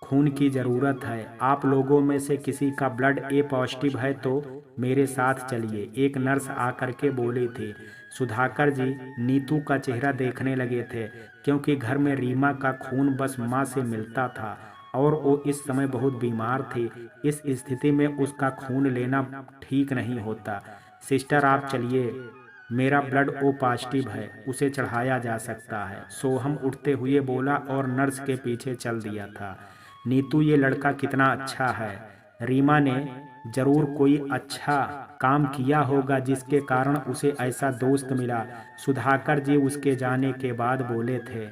खून की ज़रूरत है। आप लोगों में से किसी का ब्लड ए पॉजिटिव है तो मेरे साथ चलिए, एक नर्स आकर के बोली थी। सुधाकर जी नीतू का चेहरा देखने लगे थे, क्योंकि घर में रीमा का खून बस माँ से मिलता था और वो इस समय बहुत बीमार थी। इस स्थिति में उसका खून लेना ठीक नहीं होता। सिस्टर आप चलिए, मेरा ब्लड ओ पॉजिटिव है, उसे चढ़ाया जा सकता है। सोहम उठते हुए बोला और नर्स के पीछे चल दिया था। नीतू, ये लड़का कितना अच्छा है। रीमा ने जरूर कोई अच्छा काम किया होगा जिसके कारण उसे ऐसा दोस्त मिला। सुधाकर जी उसके जाने के बाद बोले थे।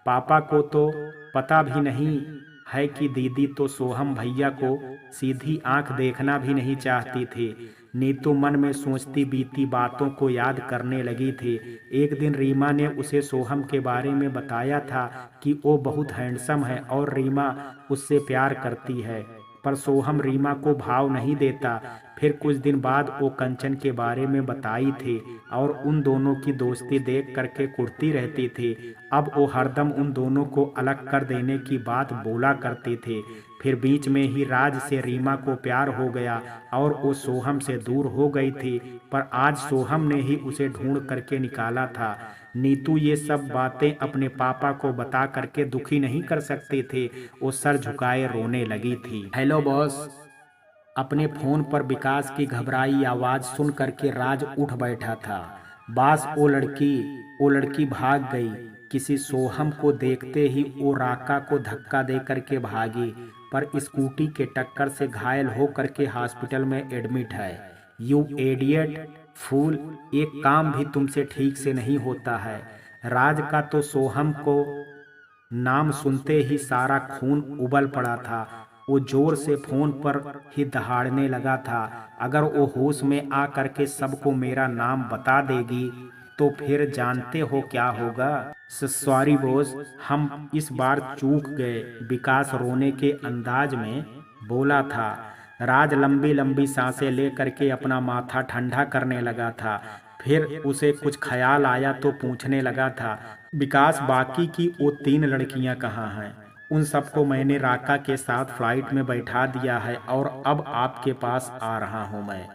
पापा को तो पता भी नहीं है कि दीदी तो सोहम भैया को सीधी आंख देखना भी नहीं चाहती थी। नीतू मन में सोचती बीती बातों को याद करने लगी थी। एक दिन रीमा ने उसे सोहम के बारे में बताया था कि वो बहुत हैंडसम है और रीमा उससे प्यार करती है, पर सोहम रीमा को भाव नहीं देता। फिर कुछ दिन बाद वो कंचन के बारे में बताई थी और उन दोनों की दोस्ती देख करके कुढ़ती रहती थी। अब वो हरदम उन दोनों को अलग कर देने की बात बोला करती थी। फिर बीच में ही राज से रीमा को प्यार हो गया और वो सोहम से दूर हो गई थी, पर आज सोहम ने ही उसे ढूंढ करके निकाला था। नीतू ये सब बातें अपने पापा को बता करके दुखी नहीं कर सकती थी। वो सर झुकाए रोने लगी थी। Hello boss. अपने फोन पर विकास की घबराई आवाज सुन करके राज उठ बैठा था। बास, वो लड़की भाग गई। किसी सोहम को देखते ही वो राका को धक्का दे करके भागी, पर स्कूटी के टक्कर से घायल हो करके हॉस्पिटल में एडमिट है। यू एडियट फूल, एक काम भी तुमसे ठीक से नहीं होता है। राज का तो सोहम को नाम सुनते ही सारा खून उबल पड़ा था। वो जोर से फोन पर ही दहाड़ने लगा था। अगर वो होश में आ करके सबको मेरा नाम बता देगी तो फिर जानते हो क्या होगा। सॉरी बॉस, हम इस बार चूक गए, विकास रोने के अंदाज में बोला था। राज लंबी लंबी सांसें ले करके अपना माथा ठंडा करने लगा था। फिर उसे कुछ ख्याल आया तो पूछने लगा था, विकास बाकी की वो 3 लड़कियां कहाँ हैं? उन सबको मैंने राका के साथ फ्लाइट में बैठा दिया है और अब आपके पास आ रहा हूं मैं।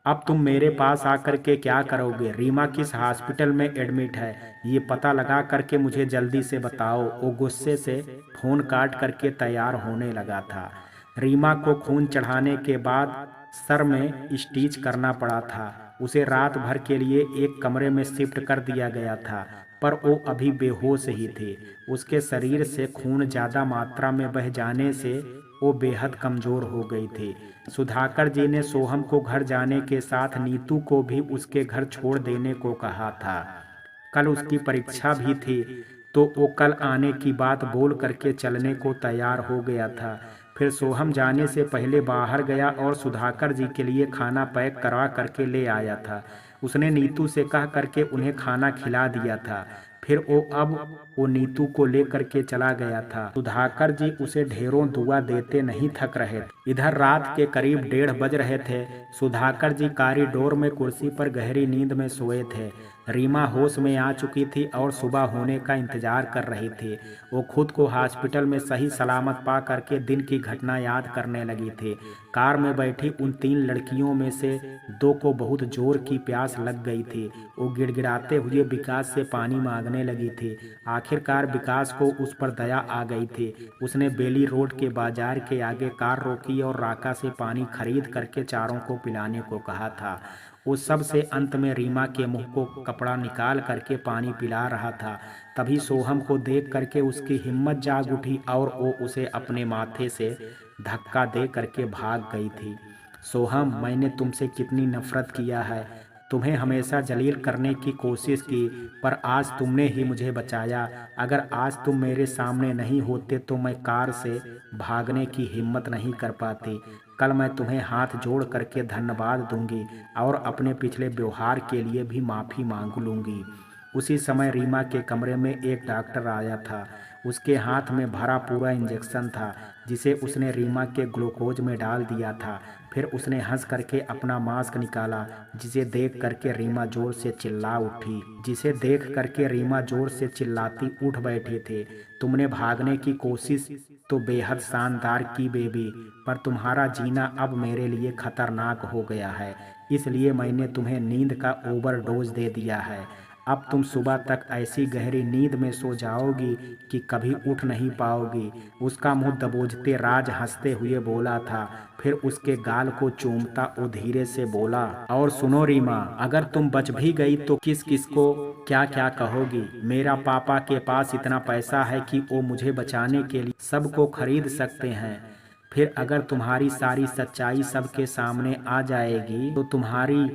अब तुम मेरे पास आकर के क्या करोगे? रीमा किस हॉस्पिटल में एडमिट है ये पता लगा करके मुझे जल्दी से बताओ। वो गुस्से से फोन काट करके तैयार होने लगा था। रीमा को खून चढ़ाने के बाद सर में स्टिच करना पड़ा था। उसे रात भर के लिए एक कमरे में शिफ्ट कर दिया गया था, पर वो अभी बेहोश ही थी। उसके शरीर से खून ज़्यादा मात्रा में बह जाने से वो बेहद कमज़ोर हो गई थी। सुधाकर जी ने सोहम को घर जाने के साथ नीतू को भी उसके घर छोड़ देने को कहा था। कल उसकी परीक्षा भी थी, तो वो कल आने की बात बोल करके चलने को तैयार हो गया था। फिर सोहम जाने से पहले बाहर गया और सुधाकर जी के लिए खाना पैक करवा करके ले आया था। उसने नीतू से कह करके उन्हें खाना खिला दिया था। फिर वो नीतू को लेकर के चला गया था। सुधाकर जी उसे ढेरों दुआ देते नहीं थक रहे थे। इधर रात के करीब 1:30 बज रहे थे। सुधाकर जी कॉरिडोर में कुर्सी पर गहरी नींद में सोए थे। रीमा होश में आ चुकी थी और सुबह होने का इंतजार कर रही थी। वो खुद को हॉस्पिटल में सही सलामत पा करके दिन की घटना याद करने लगी थी। कार में बैठी उन 3 लड़कियों में से 2 को बहुत जोर की प्यास लग गई थी। वो गिड़गिड़ाते हुए विकास से पानी मांगने लगी थी। आखिरकार विकास को उस पर दया आ गई थी। उसने बेली रोड के बाजार के आगे कार रोकी और राका से पानी खरीद करके चारों को पिलाने को कहा था। वो सबसे अंत में रीमा के मुंह को कपड़ा निकाल करके पानी पिला रहा था। तभी सोहम को देख करके उसकी हिम्मत जाग उठी और वो उसे अपने माथे से धक्का दे करके भाग गई थी। सोहम, मैंने तुमसे कितनी नफरत किया है, तुम्हें हमेशा जलील करने की कोशिश की, पर आज तुमने ही मुझे बचाया। अगर आज तुम मेरे सामने नहीं होते तो मैं कार से भागने की हिम्मत नहीं कर पाती। कल मैं तुम्हें हाथ जोड़ करके धन्यवाद दूंगी और अपने पिछले व्यवहार के लिए भी माफ़ी मांग लूंगी। उसी समय रीमा के कमरे में एक डॉक्टर आया था। उसके हाथ में भरा पूरा इंजेक्शन था, जिसे उसने रीमा के ग्लूकोज में डाल दिया था। फिर उसने हंस करके अपना मास्क निकाला, जिसे देख करके रीमा जोर से चिल्लाती उठ बैठे थे। तुमने भागने की कोशिश तो बेहद शानदार की बेबी, पर तुम्हारा जीना अब मेरे लिए खतरनाक हो गया है, इसलिए मैंने तुम्हें नींद का ओवरडोज दे दिया है। अब तुम सुबह तक ऐसी गहरी नींद में सो जाओगी कि कभी उठ नहीं पाओगी। उसका मुंह दबोचते राज हंसते हुए बोला था। फिर उसके गाल को चूमता वो धीरे से बोला, और सुनो रीमा, अगर तुम बच भी गई तो किस किस को क्या क्या कहोगी। मेरा पापा के पास इतना पैसा है कि वो मुझे बचाने के लिए सबको खरीद सकते हैं। फिर अगर तुम्हारी सारी सच्चाई सबके सामने आ जाएगी तो तुम्हारी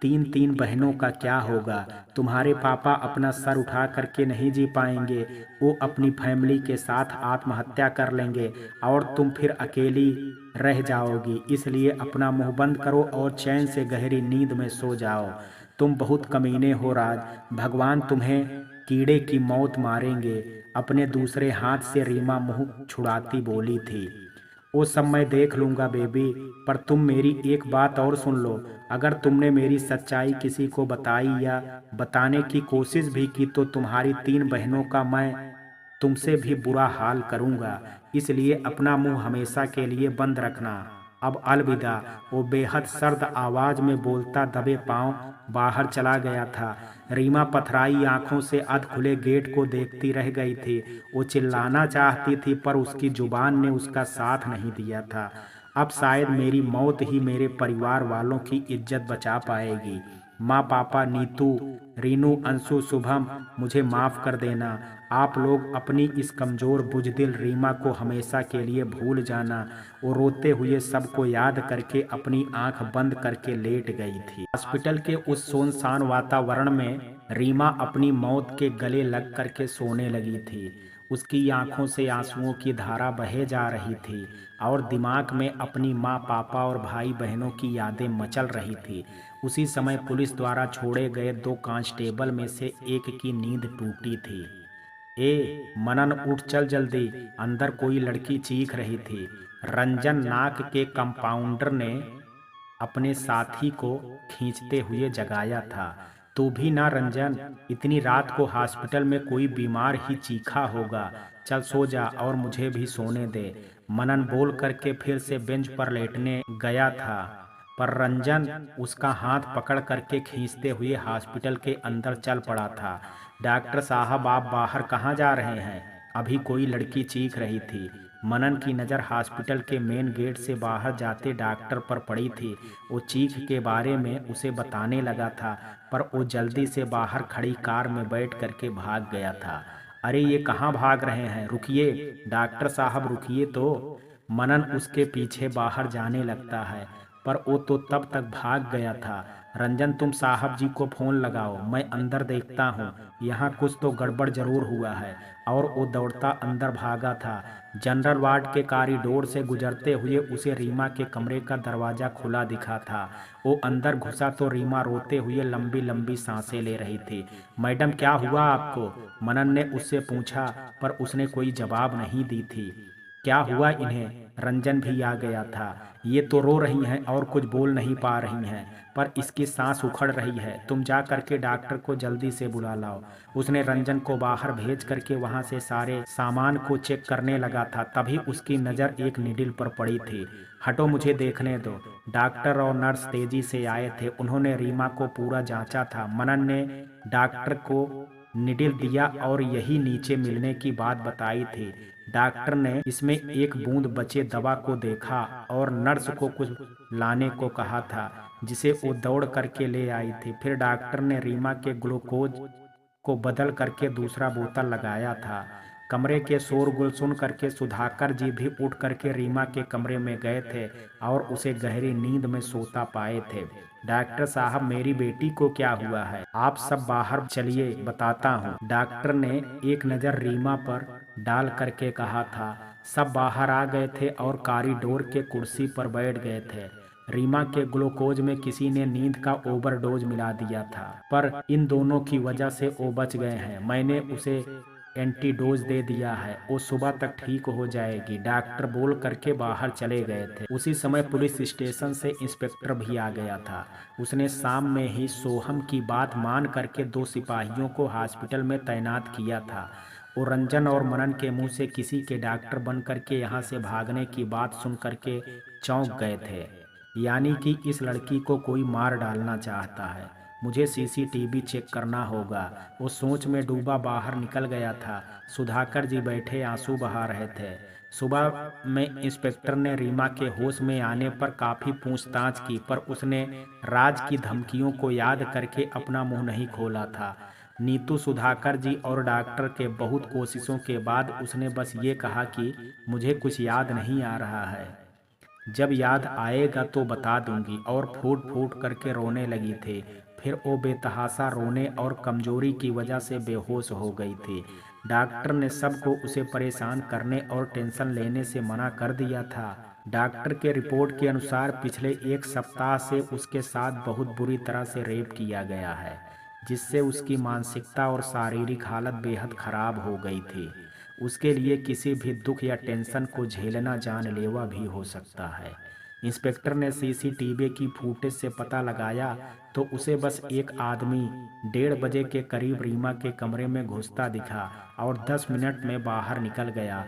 तीन तीन बहनों का क्या होगा। तुम्हारे पापा अपना सर उठा करके नहीं जी पाएंगे, वो अपनी फैमिली के साथ आत्महत्या कर लेंगे और तुम फिर अकेली रह जाओगी। इसलिए अपना मुंह बंद करो और चैन से गहरी नींद में सो जाओ। तुम बहुत कमीने हो राज, भगवान तुम्हें कीड़े की मौत मारेंगे। अपने दूसरे हाथ से रीमा मुंह छुड़ाती बोली थी। वो सब मैं देख लूँगा बेबी, पर तुम मेरी एक बात और सुन लो। अगर तुमने मेरी सच्चाई किसी को बताई या बताने की कोशिश भी की तो तुम्हारी तीन बहनों का मैं तुमसे भी बुरा हाल करूँगा। इसलिए अपना मुंह हमेशा के लिए बंद रखना। अब अलविदा। वो बेहद सर्द आवाज में बोलता दबे पांव बाहर चला गया था। रीमा पथराई आंखों से अध खुले गेट को देखती रह गई थी। वो चिल्लाना चाहती थी पर उसकी जुबान ने उसका साथ नहीं दिया था। अब शायद मेरी मौत ही मेरे परिवार वालों की इज्जत बचा पाएगी। माँ, पापा, नीतू, रीनू, अंशु, शुभम, मुझे माफ़ कर देना। आप लोग अपनी इस कमज़ोर बुजदिल रीमा को हमेशा के लिए भूल जाना। वो रोते हुए सबको याद करके अपनी आंख बंद करके लेट गई थी। हॉस्पिटल के उस सुनसान वातावरण में रीमा अपनी मौत के गले लग करके सोने लगी थी। उसकी आंखों से आंसुओं की धारा बहे जा रही थी और दिमाग में अपनी माँ, पापा और भाई बहनों की यादें मचल रही थी। उसी समय पुलिस द्वारा छोड़े गए दो कांस्टेबल में से एक की नींद टूटी थी। ए मनन, उठ चल जल्दी, अंदर कोई लड़की चीख रही थी। रंजन नाक के कंपाउंडर ने अपने साथी को खींचते हुए जगाया था। तू भी ना रंजन, इतनी रात को हॉस्पिटल में कोई बीमार ही चीखा होगा। चल सो जा और मुझे भी सोने दे। मनन बोल करके फिर से बेंच पर लेटने गया था, पर रंजन उसका हाथ पकड़ करके खींचते हुए हॉस्पिटल के अंदर चल पड़ा था। डॉक्टर साहब, आप बाहर कहाँ जा रहे हैं? अभी कोई लड़की चीख रही थी। मनन की नज़र हॉस्पिटल के मेन गेट से बाहर जाते डॉक्टर पर पड़ी थी। वो चीख के बारे में उसे बताने लगा था, पर वो जल्दी से बाहर खड़ी कार में बैठ करके भाग गया था। अरे ये कहाँ भाग रहे हैं? रुकिए डॉक्टर साहब, रुकिए तो। मनन उसके पीछे बाहर जाने लगता है, पर वो तो तब तक भाग गया था। रंजन, तुम साहब जी को फ़ोन लगाओ, मैं अंदर देखता हूँ, यहाँ कुछ तो गड़बड़ जरूर हुआ है। और वो दौड़ता अंदर भागा था। जनरल वार्ड के कॉरिडोर से गुजरते हुए उसे रीमा के कमरे का दरवाज़ा खुला दिखा था। वो अंदर घुसा तो रीमा रोते हुए लंबी लंबी सांसें ले रही थी। मैडम, क्या हुआ आपको? मनन ने उससे पूछा, पर उसने कोई जवाब नहीं दी थी। क्या हुआ इन्हें? रंजन भी आ गया था। ये तो रो रही हैं और कुछ बोल नहीं पा रही हैं, पर इसकी सांस उखड़ रही है। तुम जा करके डॉक्टर को जल्दी से बुला लाओ। उसने रंजन को बाहर भेज करके वहां से सारे सामान को चेक करने लगा था। तभी उसकी नज़र एक नीडल पर पड़ी थी। हटो, मुझे देखने दो। डॉक्टर और नर्स तेजी से आए थे। उन्होंने रीमा को पूरा जांचा था। मनन ने डॉक्टर को निडिल दिया और यही नीचे मिलने की बात बताई थी। डॉक्टर ने इसमें एक बूंद बचे दवा को देखा और नर्स को कुछ लाने को कहा था, जिसे वो दौड़ करके ले आई थी। फिर डॉक्टर ने रीमा के ग्लूकोज को बदल करके दूसरा बोतल लगाया था। कमरे के शोरगुल सुन करके सुधाकर जी भी उठ करके रीमा के कमरे में गए थे और उसे गहरी नींद में सोता पाए थे। डॉक्टर साहब, मेरी बेटी को क्या हुआ है? आप सब बाहर चलिए, बताता हूँ। डॉक्टर ने एक नज़र रीमा पर डाल करके कहा था। सब बाहर आ गए थे और कॉरिडोर के कुर्सी पर बैठ गए थे। रीमा के ग्लूकोज में किसी ने नींद का ओवरडोज मिला दिया था, पर इन दोनों की वजह से वो बच गए हैं। मैंने उसे एंटीडोज दे दिया है, वो सुबह तक ठीक हो जाएगी, डॉक्टर बोल करके बाहर चले गए थे। उसी समय पुलिस स्टेशन से इंस्पेक्टर भी आ गया था। उसने शाम में ही सोहम की बात मान करके 2 सिपाहियों को हॉस्पिटल में तैनात किया था। वो रंजन और मनन के मुंह से किसी के डॉक्टर बन करके यहाँ से भागने की बात सुन करके चौंक गए थे। यानी कि इस लड़की को कोई मार डालना चाहता है। मुझे सीसीटीवी चेक करना होगा। वो सोच में डूबा बाहर निकल गया था। सुधाकर जी बैठे आंसू बहा रहे थे। सुबह में इंस्पेक्टर ने रीमा के होश में आने पर काफ़ी पूछताछ की, पर उसने राज की धमकियों को याद करके अपना मुंह नहीं खोला था। नीतू, सुधाकर जी और डॉक्टर के बहुत कोशिशों के बाद उसने बस ये कहा कि मुझे कुछ याद नहीं आ रहा है, जब याद आएगा तो बता दूंगी, और फूट फूट करके रोने लगी थी। फिर वो बेतहाशा रोने और कमजोरी की वजह से बेहोश हो गई थी। डॉक्टर ने सबको उसे परेशान करने और टेंशन लेने से मना कर दिया था। डॉक्टर के रिपोर्ट के अनुसार पिछले 1 सप्ताह से उसके साथ बहुत बुरी तरह से रेप किया गया है, जिससे उसकी मानसिकता और शारीरिक हालत बेहद खराब हो गई थी। उसके लिए किसी भी दुख या टेंशन को झेलना जानलेवा भी हो सकता है। इंस्पेक्टर ने सीसीटीवी की फुटेज से पता लगाया तो उसे बस एक आदमी 1:30 बजे के करीब रीमा के कमरे में घुसता दिखा और 10 मिनट में बाहर निकल गया,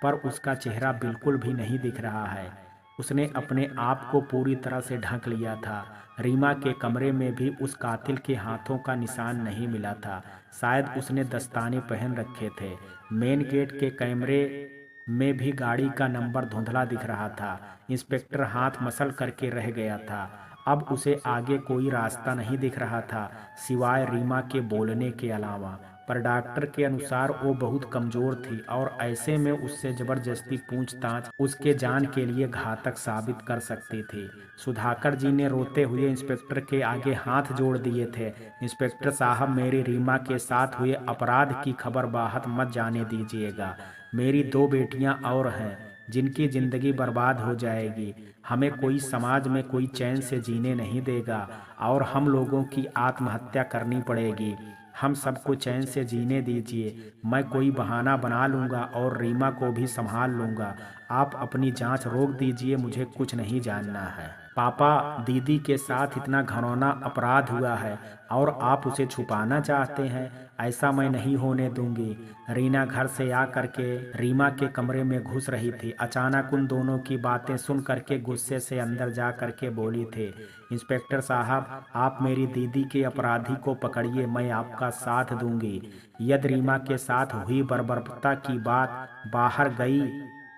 पर उसका चेहरा बिल्कुल भी नहीं दिख रहा है। उसने अपने आप को पूरी तरह से ढक लिया था। रीमा के कमरे में भी उस कातिल के हाथों का निशान नहीं मिला था। शायद उसने दस्ताने पहन रखे थे। मेन गेट के कैमरे में भी गाड़ी का नंबर धुंधला दिख रहा था। इंस्पेक्टर हाथ मसल करके रह गया था। अब उसे आगे कोई रास्ता नहीं दिख रहा था सिवाय रीमा के बोलने के अलावा। पर डॉक्टर के अनुसार वो बहुत कमज़ोर थी और ऐसे में उससे ज़बरदस्ती पूछताछ उसके जान के लिए घातक साबित कर सकती थी। सुधाकर जी ने रोते हुए इंस्पेक्टर के आगे हाथ जोड़ दिए थे। इंस्पेक्टर साहब, मेरी रीमा के साथ हुए अपराध की खबर बाहर मत जाने दीजिएगा। मेरी 2 बेटियां और हैं जिनकी ज़िंदगी बर्बाद हो जाएगी। हमें कोई समाज में कोई चैन से जीने नहीं देगा और हम लोगों की आत्महत्या करनी पड़ेगी। हम सबको चैन से जीने दीजिए। मैं कोई बहाना बना लूँगा और रीमा को भी संभाल लूँगा। आप अपनी जांच रोक दीजिए, मुझे कुछ नहीं जानना है। पापा, दीदी के साथ इतना घिनौना अपराध हुआ है और आप उसे छुपाना चाहते हैं। ऐसा मैं नहीं होने दूंगी। रीना घर से आ करके रीमा के कमरे में घुस रही थी। अचानक उन दोनों की बातें सुन करके गुस्से से अंदर जा करके बोली थी, इंस्पेक्टर साहब, आप मेरी दीदी के अपराधी को पकड़िए, मैं आपका साथ दूंगी। यदि रीमा के साथ हुई बर्बरता की बात बाहर गई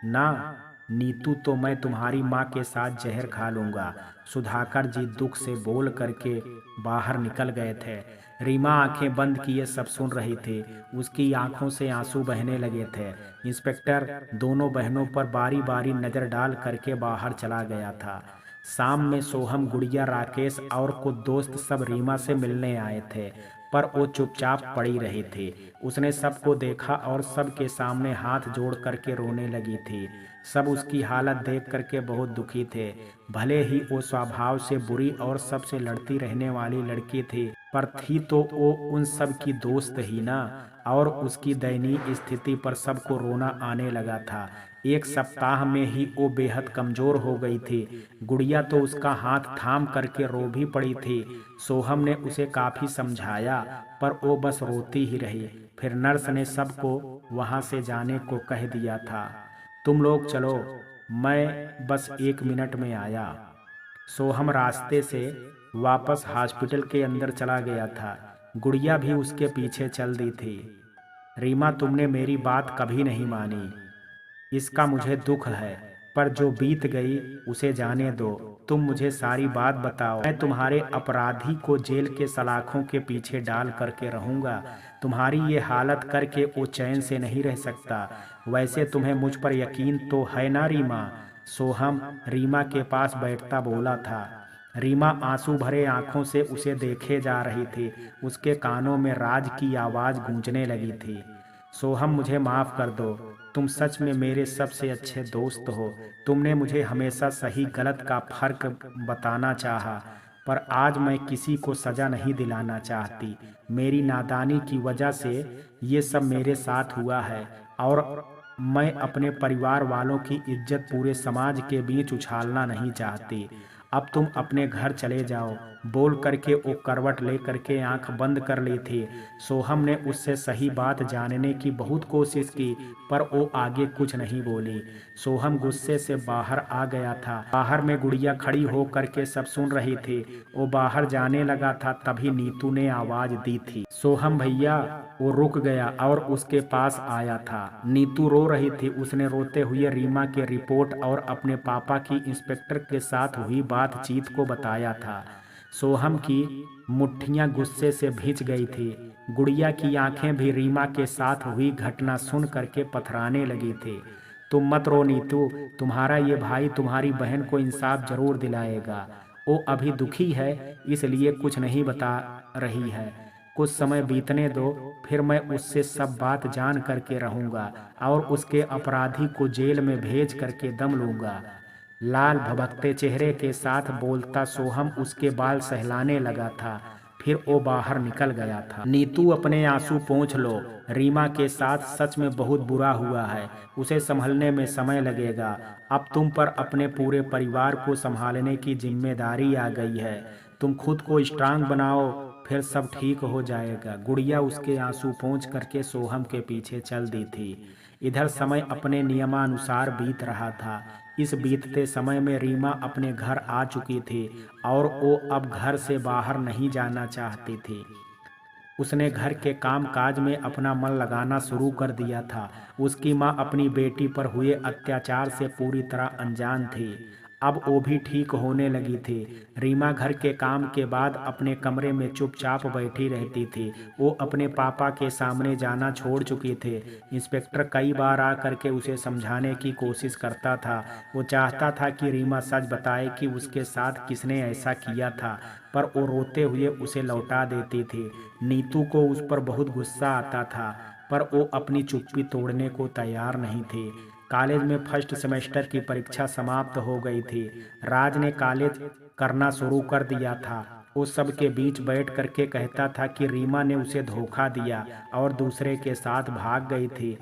ना नीतू, तो मैं तुम्हारी माँ के साथ जहर खा लूँगा। सुधाकर जी दुख से बोल करके बाहर निकल गए थे। रीमा आंखें बंद किए सब सुन रही थी। उसकी आंखों से आंसू बहने लगे थे। इंस्पेक्टर दोनों बहनों पर बारी बारी नज़र डाल करके बाहर चला गया था। शाम में सोहम, गुड़िया, राकेश और कुछ दोस्त सब रीमा से मिलने आए थे, पर वो चुपचाप पड़ी रही थी। उसने सबको देखा और सबके सामने हाथ जोड़ करके रोने लगी थी। सब उसकी हालत देख करके बहुत दुखी थे। भले ही वो स्वभाव से बुरी और सबसे लड़ती रहने वाली लड़की थी, पर थी तो वो उन सब की दोस्त ही ना। और उसकी दयनीय स्थिति पर सबको रोना आने लगा था। 1 सप्ताह में ही वो बेहद कमज़ोर हो गई थी। गुड़िया तो उसका हाथ थाम करके रो भी पड़ी थी। सोहम ने उसे काफ़ी समझाया, पर वो बस रोती ही रही। फिर नर्स ने सबको वहाँ से जाने को कह दिया था। तुम लोग चलो, मैं बस 1 मिनट में आया। सोहम रास्ते से वापस हॉस्पिटल के अंदर चला गया था। गुड़िया भी उसके पीछे चल दी थी। रीमा, तुमने मेरी बात कभी नहीं मानी, इसका मुझे दुख है। पर जो बीत गई उसे जाने दो। तुम मुझे सारी बात बताओ। मैं तुम्हारे अपराधी को जेल के सलाखों के पीछे डाल करके रहूंगा। तुम्हारी ये हालत करके वो चैन से नहीं रह सकता। वैसे तुम्हें मुझ पर यकीन तो है ना रीमा? सोहम रीमा के पास बैठता बोला था। रीमा आंसू भरे आंखों से उसे देखे जा रही थी। उसके कानों में राज की आवाज गूंजने लगी थी। सोहम, मुझे माफ कर दो। तुम सच में मेरे सबसे अच्छे दोस्त हो। तुमने मुझे हमेशा सही गलत का फर्क बताना चाहा, पर आज मैं किसी को सजा नहीं दिलाना चाहती। मेरी नादानी की वजह से ये सब मेरे साथ हुआ है, और मैं अपने परिवार वालों की इज्जत पूरे समाज के बीच उछालना नहीं चाहती। अब तुम अपने घर चले जाओ, बोल करके वो करवट ले करके आंख बंद कर ली थी। सोहम ने उससे सही बात जानने की बहुत कोशिश की, पर वो आगे कुछ नहीं बोली। सोहम गुस्से से बाहर आ गया था। बाहर में गुड़िया खड़ी हो करके सब सुन रही थी। वो बाहर जाने लगा था, तभी नीतू ने आवाज दी थी, सोहम भैया। वो रुक गया और उसके पास आया था। नीतू रो रही थी। उसने रोते हुए रीमा के रिपोर्ट और अपने पापा की इंस्पेक्टर के साथ हुई बातचीत को बताया था। सोहम की मुट्ठियां गुस्से से भींच गई थी। गुड़िया की आंखें भी रीमा के साथ हुई घटना सुन करके पथराने लगी थी। तुम मत रो नीतू, तुम्हारा ये भाई तुम्हारी बहन को इंसाफ जरूर दिलाएगा। वो अभी दुखी है, इसलिए कुछ नहीं बता रही है। कुछ समय बीतने दो, फिर मैं उससे सब बात जान करके रहूंगा और उसके अपराधी को जेल में भेज करके दम लूंगा। लाल भभकते चेहरे के साथ बोलता सोहम उसके बाल सहलाने लगा था। फिर वो बाहर निकल गया था। नीतू, अपने आंसू पोंछ लो। रीमा के साथ सच में बहुत बुरा हुआ है। उसे संभलने में समय लगेगा। अब तुम पर अपने पूरे परिवार को संभालने की जिम्मेदारी आ गई है। तुम खुद को स्ट्रांग बनाओ, फिर सब ठीक हो जाएगा। गुड़िया उसके आंसू पोंछ करके सोहम के पीछे चल दी थी। इधर समय अपने नियमानुसार बीत रहा था। इस बीतते समय में रीमा अपने घर आ चुकी थी और वो अब घर से बाहर नहीं जाना चाहती थी। उसने घर के काम काज में अपना मन लगाना शुरू कर दिया था। उसकी माँ अपनी बेटी पर हुए अत्याचार से पूरी तरह अनजान थी। अब वो भी ठीक होने लगी थी। रीमा घर के काम के बाद अपने कमरे में चुपचाप बैठी रहती थी। वो अपने पापा के सामने जाना छोड़ चुकी थी। इंस्पेक्टर कई बार आ करके उसे समझाने की कोशिश करता था। वो चाहता था कि रीमा सच बताए कि उसके साथ किसने ऐसा किया था, पर वो रोते हुए उसे लौटा देती थी। नीतू को उस पर बहुत गुस्सा आता था, पर वो अपनी चुप्पी तोड़ने को तैयार नहीं थी। कॉलेज में फर्स्ट सेमेस्टर की परीक्षा समाप्त हो गई थी। राज ने कॉलेज करना शुरू कर दिया था। वो सबके बीच बैठ करके कहता था कि रीमा ने उसे धोखा दिया और दूसरे के साथ भाग गई थी।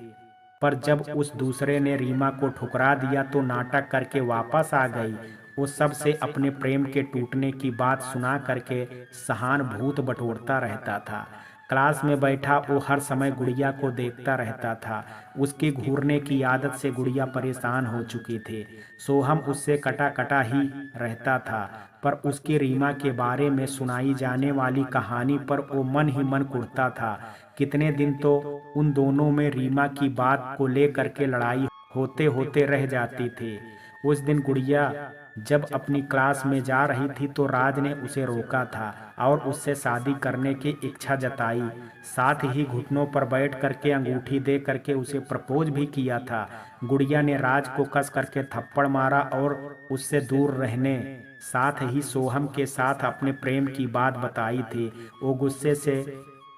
पर जब उस दूसरे ने रीमा को ठुकरा दिया तो नाटक करके वापस आ गई। वो सबसे अपने प्रेम के टूटने की बात सुना करके सहानुभूति बटोरता रहता था। क्लास में बैठा वो हर समय गुड़िया को देखता रहता था। उसकी घूरने की आदत से गुड़िया परेशान हो चुकी थी। सोहम उससे कटा कटा ही रहता था, पर उसकी रीमा के बारे में सुनाई जाने वाली कहानी पर वो मन ही मन कुढ़ता था। कितने दिन तो उन दोनों में रीमा की बात को लेकर के लड़ाई होते होते रह जाती थी। उस दिन गुड़िया जब अपनी क्लास में जा रही थी तो राज ने उसे रोका था और उससे शादी करने की इच्छा जताई। साथ ही घुटनों पर बैठ करके अंगूठी दे करके उसे प्रपोज भी किया था। गुड़िया ने राज को कस करके थप्पड़ मारा और उससे दूर रहने, साथ ही सोहम के साथ अपने प्रेम की बात बताई थी। वो गुस्से से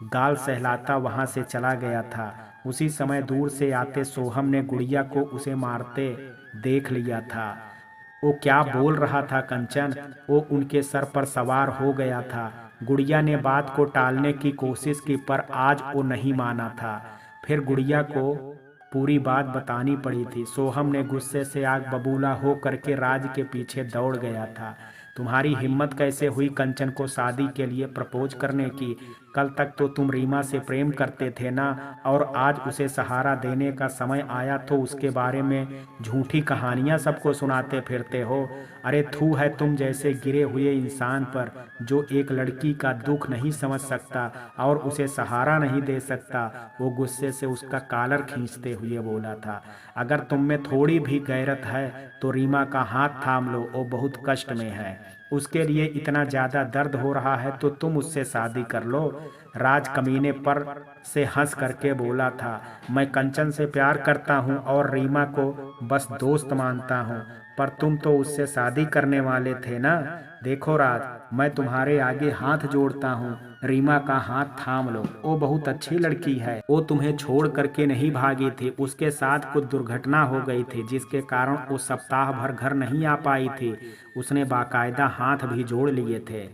गाल सहलाता वहां से चला गया था। उसी समय दूर से आते सोहम ने गुड़िया को उसे मारते देख लिया था। वो क्या बोल रहा था कंचन? वो उनके सर पर सवार हो गया था। गुड़िया ने बात को टालने की कोशिश की, पर आज वो नहीं माना था। फिर गुड़िया को पूरी बात बतानी पड़ी थी। सोहम ने गुस्से से आग बबूला हो करके राज के पीछे दौड़ गया था। तुम्हारी हिम्मत कैसे हुई कंचन को शादी के लिए प्रपोज करने की? कल तक तो तुम रीमा से प्रेम करते थे ना, और आज उसे सहारा देने का समय आया तो उसके बारे में झूठी कहानियां सबको सुनाते फिरते हो। अरे थू है तुम जैसे गिरे हुए इंसान पर, जो एक लड़की का दुख नहीं समझ सकता और उसे सहारा नहीं दे सकता। वो गुस्से से उसका कॉलर खींचते हुए बोला था, अगर तुम में थोड़ी भी गैरत है तो रीमा का हाथ थाम लो, वो बहुत कष्ट में है, उसके लिए इतना ज्यादा दर्द हो रहा है तो तुम उससे शादी कर लो। राज कमीने पर से हंस करके बोला था, मैं कंचन से प्यार करता हूँ और रीमा को बस दोस्त मानता हूँ, पर तुम तो उससे शादी करने वाले थे ना। देखो राज, मैं तुम्हारे आगे हाथ जोड़ता हूँ, रीमा का हाथ थाम लो, वो बहुत अच्छी लड़की है, वो तुम्हें छोड़ करके नहीं भागी थी, उसके साथ कुछ दुर्घटना हो गई थी जिसके कारण वो सप्ताह भर घर नहीं आ पाई थी। उसने बाकायदा हाथ भी जोड़ लिए थे।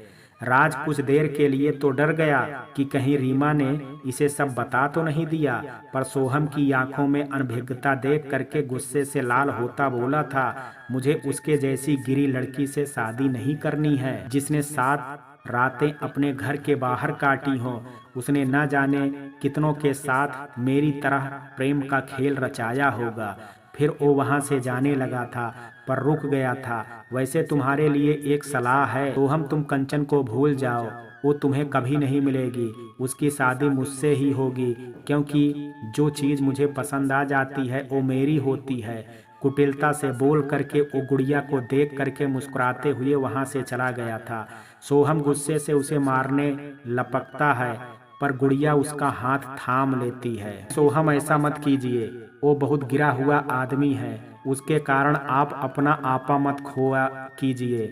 राज कुछ देर के लिए तो डर गया कि कहीं रीमा ने इसे सब बता तो नहीं दिया, पर सोहम की आंखों में अनभिज्ञता देख करके गुस्से से लाल होता बोला था, मुझे उसके जैसी गिरी लड़की से शादी नहीं करनी है, जिसने 7 रातें अपने घर के बाहर काटी हों। उसने न जाने कितनों के साथ मेरी तरह प्रेम का खेल रचाया होगा। फिर वो वहां से जाने लगा था, पर रुक गया था। वैसे तुम्हारे लिए एक सलाह है, तो हम तुम कंचन को भूल जाओ, वो तुम्हें कभी नहीं मिलेगी, उसकी शादी मुझसे ही होगी, क्योंकि जो चीज़ मुझे पसंद आ जाती है वो मेरी होती है। कुटिलता से बोल करके वो गुड़िया को देख करके मुस्कुराते हुए वहां से चला गया था। सोहम गुस्से से उसे मारने लपकता है, पर गुड़िया उसका हाथ थाम लेती है। सोहम ऐसा मत कीजिए, वो बहुत गिरा हुआ आदमी है, उसके कारण आप अपना आपा मत खोआ कीजिए,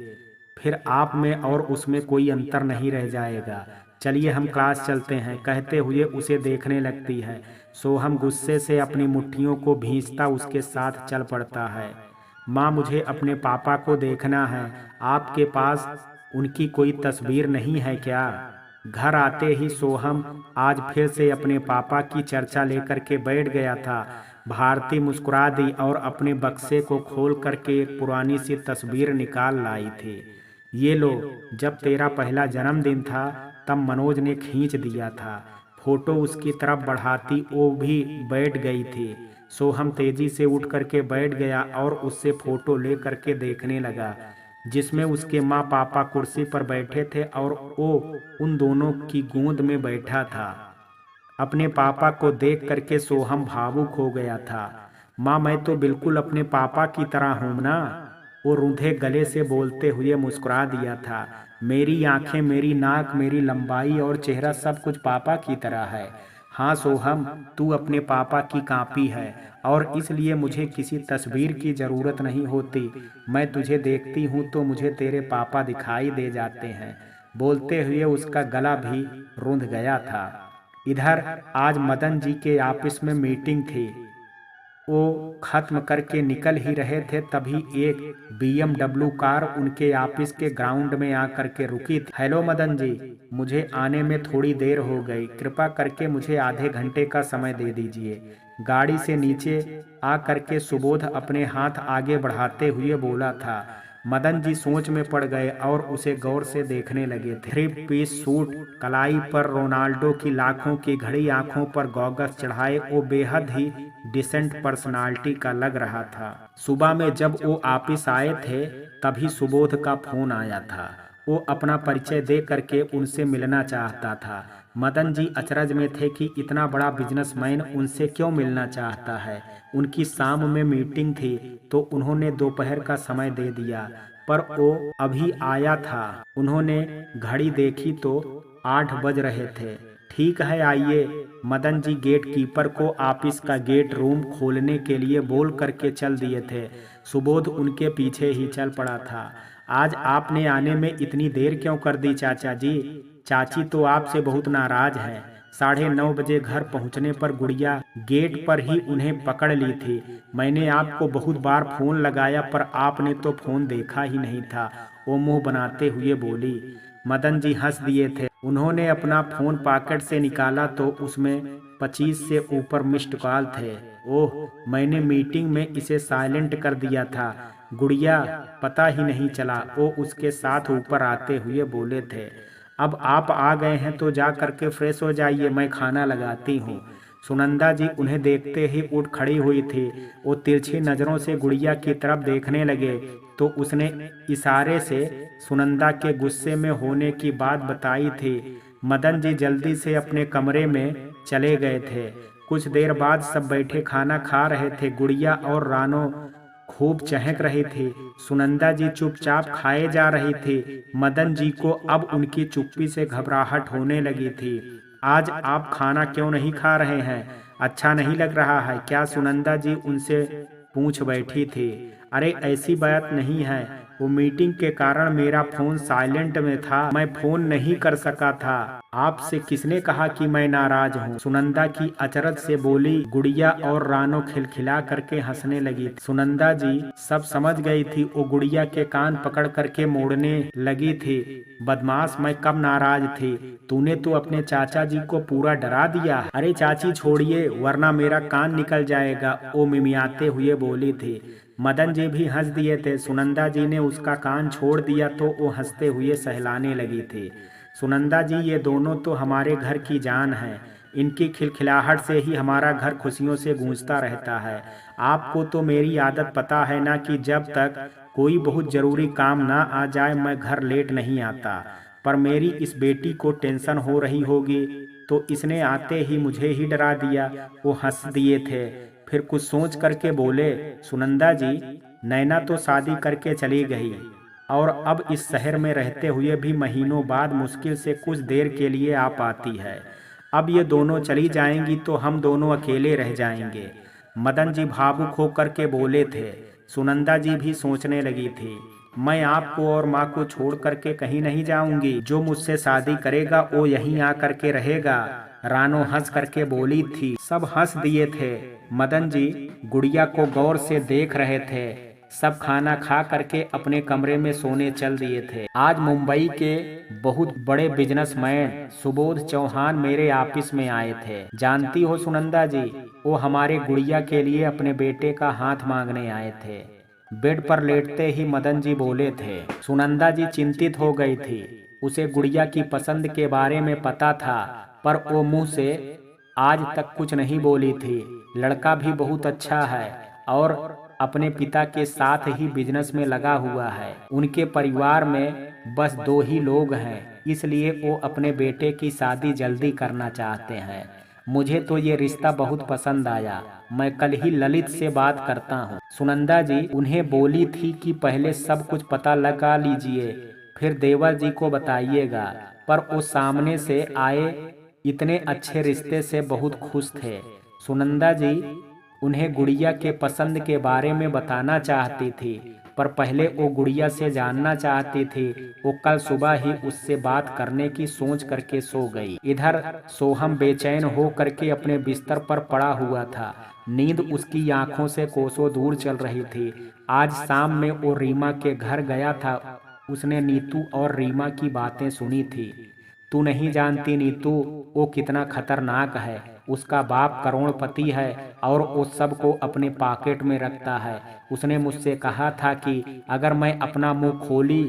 फिर आप में और उसमें कोई अंतर नहीं रह जाएगा। चलिए हम क्लास चलते हैं, कहते हुए उसे देखने लगती है। सोहम गुस्से से अपनी मुट्ठियों को भींचता उसके साथ चल पड़ता है। माँ, मुझे अपने पापा को देखना है, आपके पास उनकी कोई तस्वीर नहीं है क्या? घर आते ही सोहम आज फिर से अपने पापा की चर्चा लेकर के बैठ गया था। भारती मुस्कुरा दी और अपने बक्से को खोल करके एक पुरानी सी तस्वीर निकाल लाई थी। ये लो, जब तेरा पहला जन्मदिन था तब मनोज ने खींच दिया था। फोटो उसकी तरफ बढ़ाती वो भी बैठ गई थी। सोहम तेजी से उठ करके बैठ गया और उससे फोटो ले करके देखने लगा, जिसमें उसके माँ पापा कुर्सी पर बैठे थे और वो उन दोनों की गोद में बैठा था। अपने पापा को देख करके सोहम भावुक हो गया था। माँ, मैं तो बिल्कुल अपने पापा की तरह हूँ ना, वो रूंधे गले से बोलते हुए मुस्कुरा दिया था। मेरी आंखें, मेरी नाक, मेरी लंबाई और चेहरा सब कुछ पापा की तरह है। हाँ सोहम, तू अपने पापा की कॉपी है और इसलिए मुझे किसी तस्वीर की ज़रूरत नहीं होती। मैं तुझे देखती हूँ तो मुझे तेरे पापा दिखाई दे जाते हैं। बोलते हुए उसका गला भी रूंध गया था। इधर आज मदन जी के ऑफिस में मीटिंग थी। वो खत्म करके निकल ही रहे थे तभी एक BMW कार उनके ऑफिस के ग्राउंड में आकर के रुकी थी। हेलो मदन जी, मुझे आने में थोड़ी देर हो गई, कृपा करके मुझे आधे घंटे का समय दे दीजिए। गाड़ी से नीचे आ करके सुबोध अपने हाथ आगे बढ़ाते हुए बोला था। मदन जी सोच में पड़ गए और उसे गौर से देखने लगे थे। 3 पीस सूट, कलाई पर रोनाल्डो की लाखों की घड़ी, आंखों पर गॉगल्स चढ़ाए वो बेहद ही डिसेंट पर्सनालिटी का लग रहा था। सुबह में जब वो ऑफिस आए थे तभी सुबोध का फोन आया था। वो अपना परिचय दे करके उनसे मिलना चाहता था। मदन जी अचरज में थे कि इतना बड़ा बिजनेसमैन उनसे क्यों मिलना चाहता है। उनकी शाम में मीटिंग थी तो उन्होंने दोपहर का समय दे दिया, पर वो अभी आया था। उन्होंने घड़ी देखी तो 8 बज रहे थे। ठीक है, आइए। मदन जी गेट कीपर को ऑफिस का गेट रूम खोलने के लिए बोल करके चल दिए थे। सुबोध उनके पीछे ही चल पड़ा था। आज आपने आने में इतनी देर क्यों कर दी चाचा जी? चाची तो आपसे बहुत नाराज है। 9:30 बजे घर पहुंचने पर गुड़िया गेट पर ही उन्हें पकड़ ली थी। मैंने आपको बहुत बार फोन लगाया पर आपने तो फोन देखा ही नहीं था, वो मुंह बनाते हुए बोली। मदन जी हंस दिए थे। उन्होंने अपना फोन पॉकेट से निकाला तो उसमें 25 से ऊपर मिस्ड कॉल थे। ओह, मैंने मीटिंग में इसे साइलेंट कर दिया था। गुड़िया, पता ही नहीं चला। वो उसके साथ ऊपर आते हुए बोले थे। अब आप आ गए हैं तो जा करके फ्रेश हो जाइए, मैं खाना लगाती हूँ। सुनंदा जी उन्हें देखते ही उठ खड़ी हुई थी। वो तिरछी नजरों से गुड़िया की तरफ देखने लगे तो उसने इशारे से सुनंदा के गुस्से में होने की बात बताई थी। मदन जी जल्दी से अपने कमरे में चले गए थे। कुछ देर बाद सब बैठे खाना खा रहे थे। गुड़िया और रानो खूब चहक रही थी। सुनंदा जी चुपचाप खाए जा रही थी। मदन जी को अब उनकी चुप्पी से घबराहट होने लगी थी। आज आप खाना क्यों नहीं खा रहे हैं? अच्छा नहीं लग रहा है क्या? सुनंदा जी उनसे पूछ बैठी थी। अरे ऐसी बात नहीं है, वो मीटिंग के कारण मेरा फोन साइलेंट में था, मैं फोन नहीं कर सका था। आपसे किसने कहा कि मैं नाराज हूँ? सुनंदा की अचरज से बोली गुड़िया और रानो खिलखिला करके हंसने लगी। सुनंदा जी सब समझ गई थी। वो गुड़िया के कान पकड़ करके मोड़ने लगी थी। बदमाश, मैं कब नाराज थी? तूने तो अपने चाचा जी को पूरा डरा दिया। अरे चाची छोड़िए वरना मेरा कान निकल जाएगा, वो मिमियाते हुए बोली थी। मदन जी भी हंस दिए थे। सुनंदा जी ने उसका कान छोड़ दिया तो वो हंसते हुए सहलाने लगी थी। सुनंदा जी, ये दोनों तो हमारे घर की जान है। इनकी खिलखिलाहट से ही हमारा घर खुशियों से गूंजता रहता है। आपको तो मेरी आदत पता है ना कि जब तक कोई बहुत जरूरी काम ना आ जाए मैं घर लेट नहीं आता। पर मेरी इस बेटी को टेंशन हो रही होगी तो इसने आते ही मुझे ही डरा दिया। वो हंस दिए थे, फिर कुछ सोच करके बोले, सुनंदा जी, नैना तो शादी करके चली गई और अब इस शहर में रहते हुए भी महीनों बाद मुश्किल से कुछ देर के लिए आ पाती है। अब ये दोनों चली जाएंगी तो हम दोनों अकेले रह जाएंगे। मदन जी भावुक होकर के बोले थे। सुनंदा जी भी सोचने लगी थी। मैं आपको और माँ को छोड़ करके कहीं नहीं जाऊंगी। जो मुझसे शादी करेगा वो यहीं आ करके रहेगा। रानो हंस करके बोली थी। सब हंस दिए थे। मदन जी गुड़िया को गौर से देख रहे थे। सब खाना खा करके अपने कमरे में सोने चल दिए थे। आज मुंबई के बहुत बड़े बिजनेसमैन सुबोध चौहान मेरे ऑफिस में आए थे। जानती हो सुनंदा जी, वो हमारे गुड़िया के लिए अपने बेटे का हाथ मांगने आए थे। बेड पर लेटते ही मदन जी बोले थे। सुनंदा जी चिंतित हो गई थी। उसे गुड़िया की पसंद के बारे में पता था पर वो मुंह से आज तक कुछ नहीं बोली थी। लड़का भी बहुत अच्छा है और अपने पिता के साथ ही बिजनेस में लगा हुआ है। उनके परिवार में बस 2 ही लोग हैं, इसलिए वो अपने बेटे की शादी जल्दी करना चाहते हैं। मुझे तो ये रिश्ता बहुत पसंद आया। मैं कल ही ललित से बात करता हूँ। सुनंदा जी उन्हें बोली थी कि पहले सब कुछ पता लगा लीजिए, फिर देवर जी को बताइएगा। पर वो सामने से आए इतने अच्छे रिश्ते से बहुत खुश थे। सुनंदा जी उन्हें गुड़िया के पसंद के बारे में बताना चाहती थी, पर पहले वो गुड़िया से जानना चाहती थी। वो कल सुबह ही उससे बात करने की सोच करके सो गई। इधर सोहम बेचैन हो करके अपने बिस्तर पर पड़ा हुआ था। नींद उसकी आंखों से कोसों दूर चल रही थी। आज शाम में वो रीमा के घर गया था। उसने नीतू और रीमा की बातें सुनी थी। तू नहीं जानती नीतू, वो कितना खतरनाक है। उसका बाप करोड़पति है और वो सबको अपने पॉकेट में रखता है। उसने मुझसे कहा था कि अगर मैं अपना मुंह खोली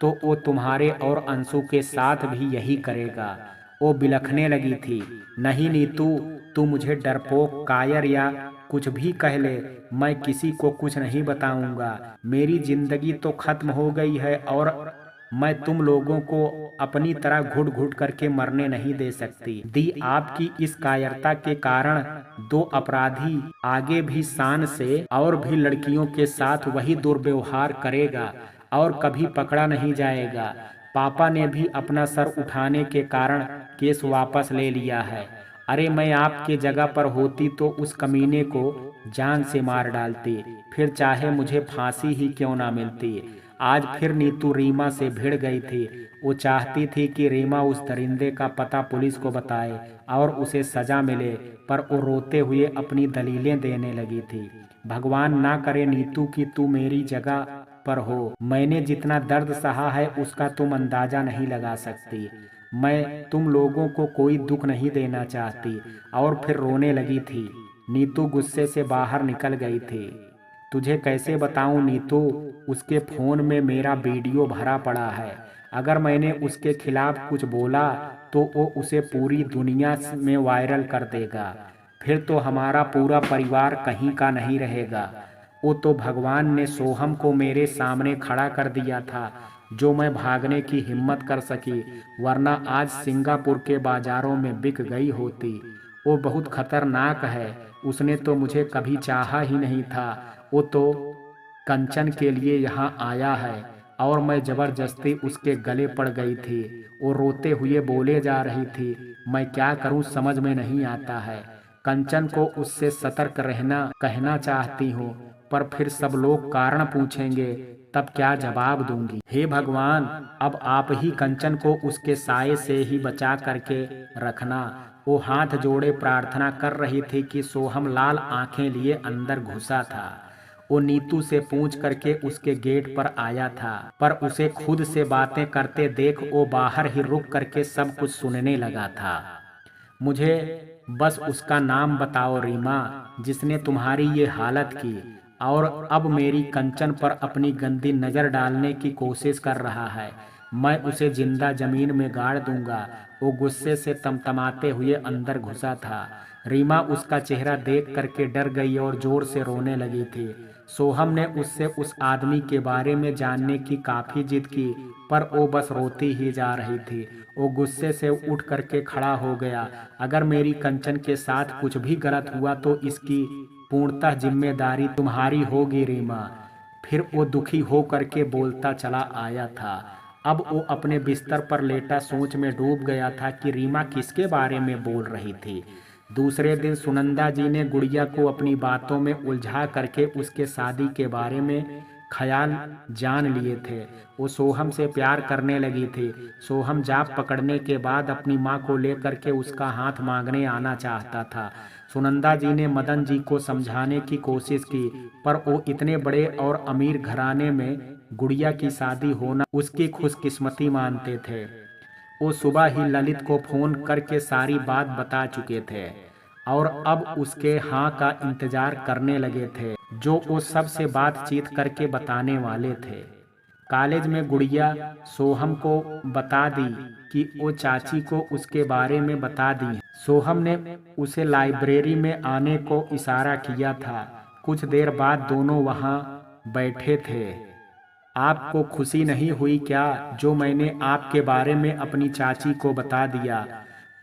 तो वो तुम्हारे और अंशु के साथ भी यही करेगा। वो बिलखने लगी थी। नहीं नीतू, तू मुझे डरपोक, कायर या कुछ भी कह ले, मैं किसी को कुछ नहीं बताऊंगा। मेरी जिंदगी तो खत्म हो गई है और मैं तुम लोगों को अपनी तरह घुट घुट करके मरने नहीं दे सकती। दी आपकी इस कायरता के कारण 2 अपराधी आगे भी शान से और भी लड़कियों के साथ वही दुर्व्यवहार करेगा और कभी पकड़ा नहीं जाएगा। पापा ने भी अपना सर उठाने के कारण केस वापस ले लिया है। अरे मैं आपके जगह पर होती तो उस कमीने को जान से मार डालती, फिर चाहे मुझे फांसी ही क्यों ना मिलती। आज फिर नीतू रीमा से भिड़ गई थी। वो चाहती थी कि रीमा उस दरिंदे का पता पुलिस को बताए और उसे सजा मिले, पर वो रोते हुए अपनी दलीलें देने लगी थी। भगवान ना करे नीतू कि तू मेरी जगह पर हो। मैंने जितना दर्द सहा है उसका तुम अंदाजा नहीं लगा सकती। मैं तुम लोगों को कोई दुख नहीं देना चाहती। और फिर रोने लगी थी। नीतू गुस्से से बाहर निकल गई थी। तुझे कैसे बताऊं नीतू, उसके फ़ोन में मेरा वीडियो भरा पड़ा है। अगर मैंने उसके खिलाफ कुछ बोला तो वो उसे पूरी दुनिया में वायरल कर देगा। फिर तो हमारा पूरा परिवार कहीं का नहीं रहेगा। वो तो भगवान ने सोहम को मेरे सामने खड़ा कर दिया था, जो मैं भागने की हिम्मत कर सकी, वरना आज सिंगापुर के बाजारों में बिक गई होती। वो बहुत खतरनाक है। उसने तो मुझे कभी चाहा ही नहीं था। वो तो कंचन के लिए यहाँ आया है और मैं जबरदस्ती उसके गले पड़ गई थी। वो रोते हुए बोले जा रही थी। मैं क्या करूं समझ में नहीं आता है। कंचन को उससे सतर्क रहना कहना चाहती हूँ, पर फिर सब लोग कारण पूछेंगे, तब क्या जवाब दूंगी। हे भगवान, अब आप ही कंचन को उसके साये से ही बचा करके रखना। वो हाथ जोड़े प्रार्थना कर रही थी कि सोहम लाल आंखें लिए अंदर घुसा था। वो नीतू से पूछ करके उसके गेट पर आया था, पर उसे खुद से बातें करते देख वो बाहर ही रुक करके सब कुछ सुनने लगा था। मुझे बस उसका नाम बताओ रीमा, जिसने तुम्हारी ये हालत की और अब मेरी कंचन पर अपनी गंदी नज़र डालने की कोशिश कर रहा है। मैं उसे जिंदा जमीन में गाड़ दूंगा। वो गुस्से से तमतमाते हुए अंदर घुसा था। रीमा उसका चेहरा देख करके डर गई और जोर से रोने लगी थी। सोहम ने उससे उस आदमी के बारे में जानने की काफ़ी जिद की, पर वो बस रोती ही जा रही थी। वो गुस्से से उठ करके खड़ा हो गया। अगर मेरी कंचन के साथ कुछ भी गलत हुआ तो इसकी पूर्णतः जिम्मेदारी तुम्हारी होगी रीमा। फिर वो दुखी हो करके बोलता चला आया था। अब वो अपने बिस्तर पर लेटा सोच में डूब गया था कि रीमा किसके बारे में बोल रही थी। दूसरे दिन सुनंदा जी ने गुड़िया को अपनी बातों में उलझा करके उसके शादी के बारे में ख्याल जान लिए थे। वो सोहम से प्यार करने लगी थी। सोहम जाप पकड़ने के बाद अपनी माँ को लेकर के उसका हाथ मांगने आना चाहता था। सुनंदा जी ने मदन जी को समझाने की कोशिश की, पर वो इतने बड़े और अमीर घराने में गुड़िया की शादी होना उसकी खुशकिस्मती मानते थे। वो सुबह ही ललित को फोन करके सारी बात बता चुके थे और अब उसके हाँ का इंतजार करने लगे थे, जो वो सबसे बातचीत करके बताने वाले थे। कॉलेज में गुड़िया सोहम को बता दी कि वो चाची को उसके बारे में बता दी। सोहम ने उसे लाइब्रेरी में आने को इशारा किया था। कुछ देर बाद दोनों वहाँ बैठे थे। आपको खुशी नहीं हुई क्या, जो मैंने आपके बारे में अपनी चाची को बता दिया?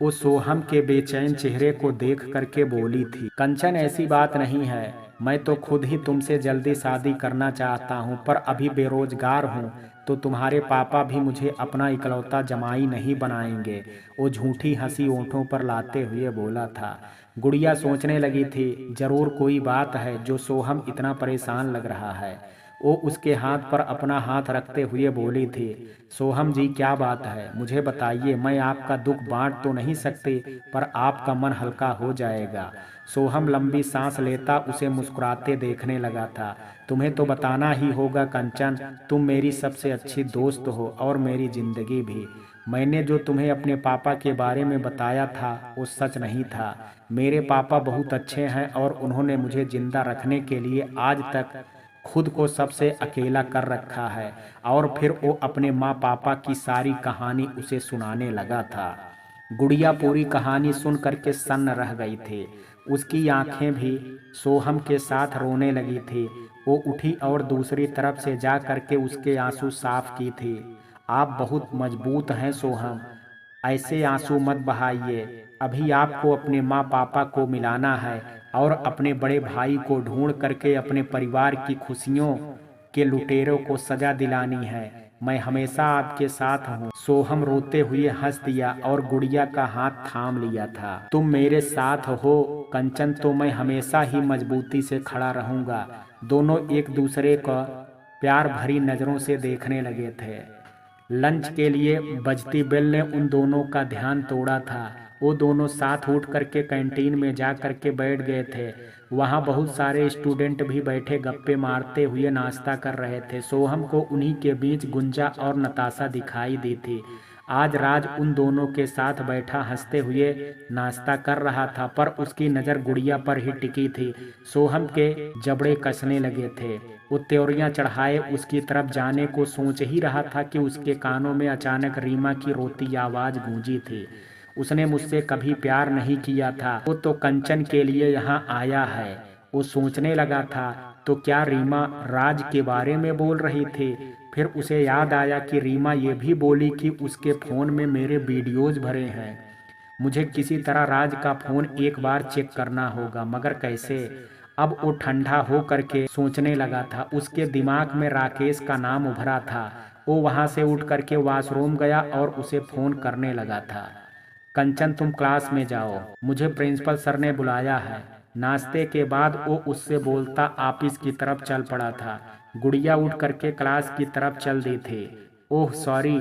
वो सोहम के बेचैन चेहरे को देख करके बोली थी। कंचन, ऐसी बात नहीं है। मैं तो खुद ही तुमसे जल्दी शादी करना चाहता हूँ, पर अभी बेरोजगार हूँ, तो तुम्हारे पापा भी मुझे अपना इकलौता जमाई नहीं बनाएंगे। वो झूठी हंसी ओंठों पर लाते हुए बोला था। गुड़िया सोचने लगी थी, जरूर कोई बात है जो सोहम इतना परेशान लग रहा है। वो उसके हाथ पर अपना हाथ रखते हुए बोली थी, सोहम जी क्या बात है, मुझे बताइए। मैं आपका दुख बांट तो नहीं सकती, पर आपका मन हल्का हो जाएगा। सोहम लंबी सांस लेता उसे मुस्कुराते देखने लगा था। तुम्हें तो बताना ही होगा कंचन, तुम मेरी सबसे अच्छी दोस्त हो और मेरी जिंदगी भी। मैंने जो तुम्हें अपने पापा के बारे में बताया था वो सच नहीं था। मेरे पापा बहुत अच्छे हैं और उन्होंने मुझे जिंदा रखने के लिए आज तक खुद को सबसे अकेला कर रखा है। और फिर वो अपने माँ पापा की सारी कहानी उसे सुनाने लगा था। गुड़िया पूरी कहानी सुन करके सन्न रह गई थी। उसकी आंखें भी सोहम के साथ रोने लगी थी। वो उठी और दूसरी तरफ से जा करके उसके आंसू साफ की थी। आप बहुत मजबूत हैं सोहम, ऐसे आंसू मत बहाइए। अभी आपको अपने माँ पापा को मिलाना है और अपने बड़े भाई को ढूंढ करके अपने परिवार की खुशियों के लुटेरों को सजा दिलानी है। मैं हमेशा आपके साथ हूँ। सोहम रोते हुए हंस दिया और गुड़िया का हाथ थाम लिया था। तुम मेरे साथ हो कंचन, तो मैं हमेशा ही मजबूती से खड़ा रहूंगा। दोनों एक दूसरे को प्यार भरी नजरों से देखने लगे थे। लंच के लिए बजती बेल ने उन दोनों का ध्यान तोड़ा था। वो दोनों साथ उठ करके कैंटीन में जा करके बैठ गए थे। वहाँ बहुत सारे स्टूडेंट भी बैठे गप्पे मारते हुए नाश्ता कर रहे थे। सोहम को उन्हीं के बीच गुंजा और नताशा दिखाई दी थी। आज राज उन दोनों के साथ बैठा हंसते हुए नाश्ता कर रहा था, पर उसकी नज़र गुड़िया पर ही टिकी थी। सोहम के जबड़े कसने लगे थे। वो त्योरियां चढ़ाए उसकी तरफ जाने को सोच ही रहा था कि उसके कानों में अचानक रीमा की रोती आवाज़ गूंजी थी। उसने मुझसे कभी प्यार नहीं किया था, वो तो कंचन के लिए यहाँ आया है। वो सोचने लगा था, तो क्या रीमा राज के बारे में बोल रही थी? फिर उसे याद आया कि रीमा ये भी बोली कि उसके फ़ोन में मेरे वीडियोज़ भरे हैं। मुझे किसी तरह राज का फ़ोन एक बार चेक करना होगा, मगर कैसे? अब वो ठंडा हो करके सोचने लगा था। उसके दिमाग में राकेश का नाम उभरा था। वो वहाँ से उठ करके वॉशरूम गया और उसे फ़ोन करने लगा था। कंचन, तुम क्लास में जाओ, मुझे प्रिंसिपल सर ने बुलाया है। नाश्ते के बाद वो उससे बोलता ऑफिस की तरफ चल पड़ा था। गुड़िया उठ करके क्लास की तरफ चल दी थी। ओह सॉरी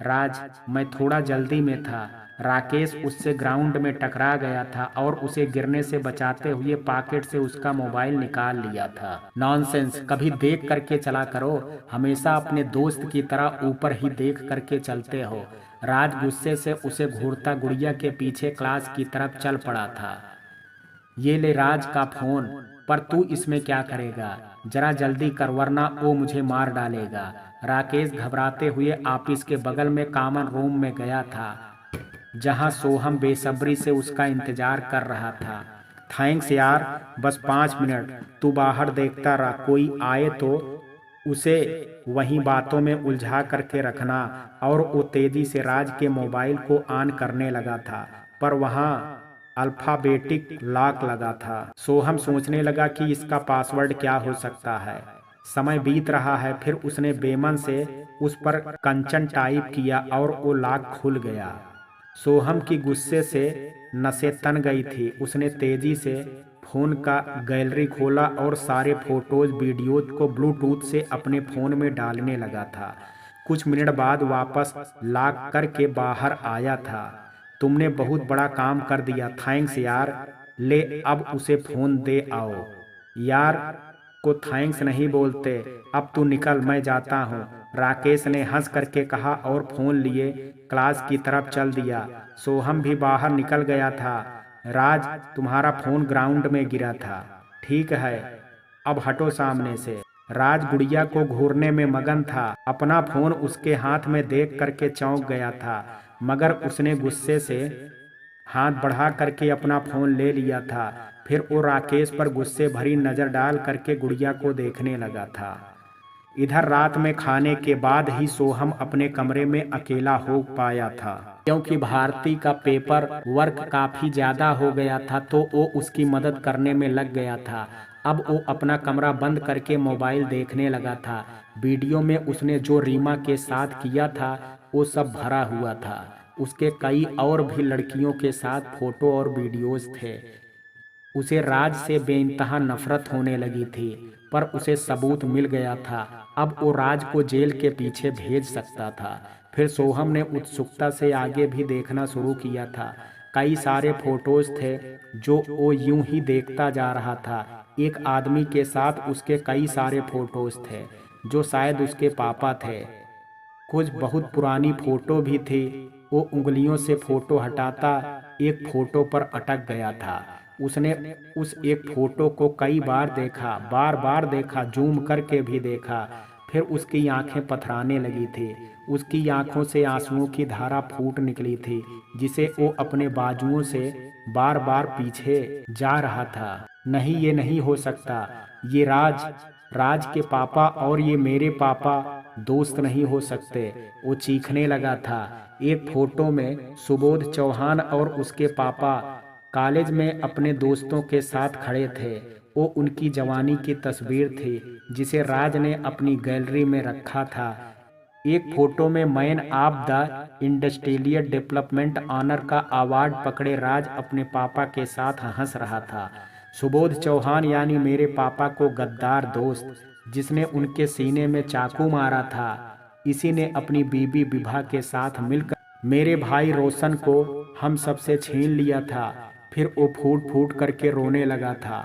राज, मैं थोड़ा जल्दी में था। राकेश उससे ग्राउंड में टकरा गया था और उसे गिरने से बचाते हुए पॉकेट से उसका मोबाइल निकाल लिया था। नॉनसेंस, कभी देख करके चला करो, हमेशा अपने दोस्त की तरह ऊपर ही देख करके चलते हो। राज गुस्से से उसे घूरता गुड़िया के पीछे क्लास की तरफ चल पड़ा था। ये ले राज का फोन, पर तू इसमें क्या करेगा? जरा जल्दी कर वरना वो मुझे मार डालेगा। राकेश घबराते हुए ऑफिस के बगल में कॉमन रूम में गया था, जहां सोहम बेसब्री से उसका इंतजार कर रहा था। थैंक्स यार, बस 5 मिनट, तू बाहर देखता रहा, कोई आए तो उसे वहीं बातों में उलझा करके रखना। और वो तेजी से राज के मोबाइल को ऑन करने लगा था, पर वहाँ अल्फाबेटिक लॉक लगा था। सोहम सोचने लगा कि इसका पासवर्ड क्या हो सकता है। समय बीत रहा है, फिर उसने बेमन से उस पर कंचन टाइप किया और वो लॉक खुल गया। सोहम की गुस्से से नसें तन गई थी। उसने तेजी से फ़ोन का गैलरी खोला और सारे फोटोज वीडियोज को ब्लूटूथ से अपने फ़ोन में डालने लगा था। कुछ मिनट बाद वापस लॉक करके बाहर आया था। तुमने बहुत बड़ा काम कर दिया, थैंक्स यार। ले अब उसे फ़ोन दे आओ। यार को थैंक्स नहीं बोलते, अब तू निकल, मैं जाता हूँ, राकेश ने हंस करके कहा और फ़ोन लिए क्लास की तरफ चल दिया। सोहम भी बाहर निकल गया था। राज, तुम्हारा फ़ोन ग्राउंड में गिरा था। ठीक है, अब हटो सामने से। राज गुड़िया को घूरने में मगन था। अपना फ़ोन उसके हाथ में देख करके चौंक गया था, मगर उसने गुस्से से हाथ बढ़ा करके अपना फ़ोन ले लिया था। फिर वो राकेश पर गुस्से भरी नज़र डाल करके गुड़िया को देखने लगा था। इधर रात में खाने के बाद ही सोहम अपने कमरे में अकेला हो पाया था, क्योंकि भारती का पेपर वर्क काफ़ी ज़्यादा हो गया था, तो वो उसकी मदद करने में लग गया था। अब वो अपना कमरा बंद करके मोबाइल देखने लगा था। वीडियो में उसने जो रीमा के साथ किया था वो सब भरा हुआ था। उसके कई और भी लड़कियों के साथ फोटो और वीडियोस थे। उसे राज से बेइंतहा नफरत होने लगी थी, पर उसे सबूत मिल गया था। अब वो राज को जेल के पीछे भेज सकता था। फिर सोहम ने उत्सुकता से आगे भी देखना शुरू किया था। कई सारे फोटोज थे जो वो यूं ही देखता जा रहा था। एक आदमी के साथ उसके कई सारे फोटोज थे जो शायद उसके पापा थे। कुछ बहुत पुरानी फोटो भी थी। वो उंगलियों से फोटो हटाता एक फोटो पर अटक गया था। उसने उस एक फोटो को कई बार देखा, बार बार देखा, जूम करके भी देखा। फिर उसकी आंखें पथराने लगी थी। उसकी आंखों से आंसुओं की धारा फूट निकली थी, जिसे वो अपने बाजुओं से बार बार पीछे जा रहा था। नहीं, ये नहीं हो सकता। ये राज के पापा और ये मेरे पापा दोस्त नहीं हो सकते। वो चीखने लगा था। एक फोटो में सुबोध चौहान और उसके पापा कॉलेज में अपने दोस्तों के साथ खड़े थे। वो उनकी जवानी की तस्वीर थी, जिसे राज ने अपनी गैलरी में रखा था। एक फोटो में man of the industrial development honour का अवार्ड पकड़े राज अपने पापा के साथ हंस रहा था। सुबोध चौहान यानी मेरे पापा को गद्दार दोस्त, जिसने उनके सीने में चाकू मारा था, इसी ने अपनी बीबी विभा के साथ मिलकर मेरे भाई रोशन को हम सबसे छीन लिया था। फिर वो फूट फूट करके रोने लगा था।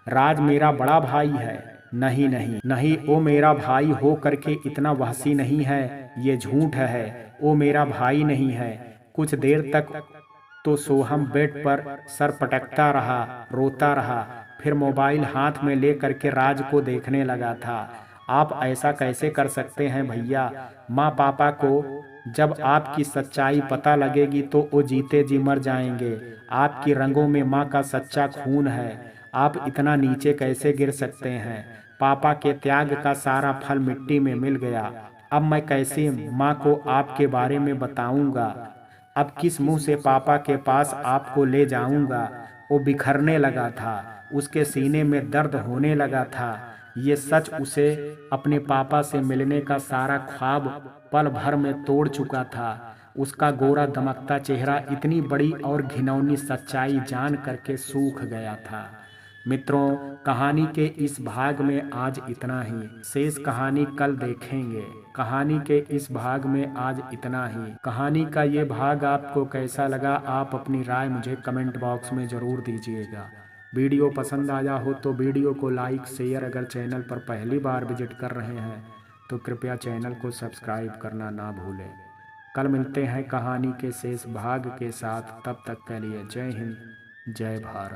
राज मेरा बड़ा भाई है, नहीं नहीं नहीं, वो मेरा भाई हो करके इतना वहसी नहीं है, ये झूठ है। वो मेरा भाई नहीं है। कुछ देर तक तो सोहम बेड पर सर पटकता रहा, रोता रहा। फिर मोबाइल हाथ में ले करके राज को देखने लगा था। आप ऐसा कैसे कर सकते हैं भैया? माँ पापा को जब आपकी सच्चाई पता लगेगी तो वो जीते जी मर जाएंगे। आपकी रगों में माँ का सच्चा खून है। आप इतना नीचे कैसे गिर सकते हैं? पापा के त्याग का सारा फल मिट्टी में मिल गया। अब मैं कैसे माँ को आपके बारे में बताऊंगा? अब किस मुंह से पापा के पास आपको ले जाऊंगा? वो बिखरने लगा था, उसके सीने में दर्द होने लगा था। ये सच उसे अपने पापा से मिलने का सारा ख्वाब पल भर में तोड़ चुका था। उसका गोरा दमकता चेहरा इतनी बड़ी और घिनौनी सच्चाई जान करके सूख गया था। मित्रों, कहानी के इस भाग में आज इतना ही। शेष कहानी कल देखेंगे। कहानी के इस भाग में आज इतना ही। कहानी का ये भाग आपको कैसा लगा, आप अपनी राय मुझे कमेंट बॉक्स में ज़रूर दीजिएगा। वीडियो पसंद आया हो तो वीडियो को लाइक शेयर, अगर चैनल पर पहली बार विजिट कर रहे हैं तो कृपया चैनल को सब्सक्राइब करना ना भूलें। कल मिलते हैं कहानी के शेष भाग के साथ। तब तक के लिए जय हिंद, जय भारत।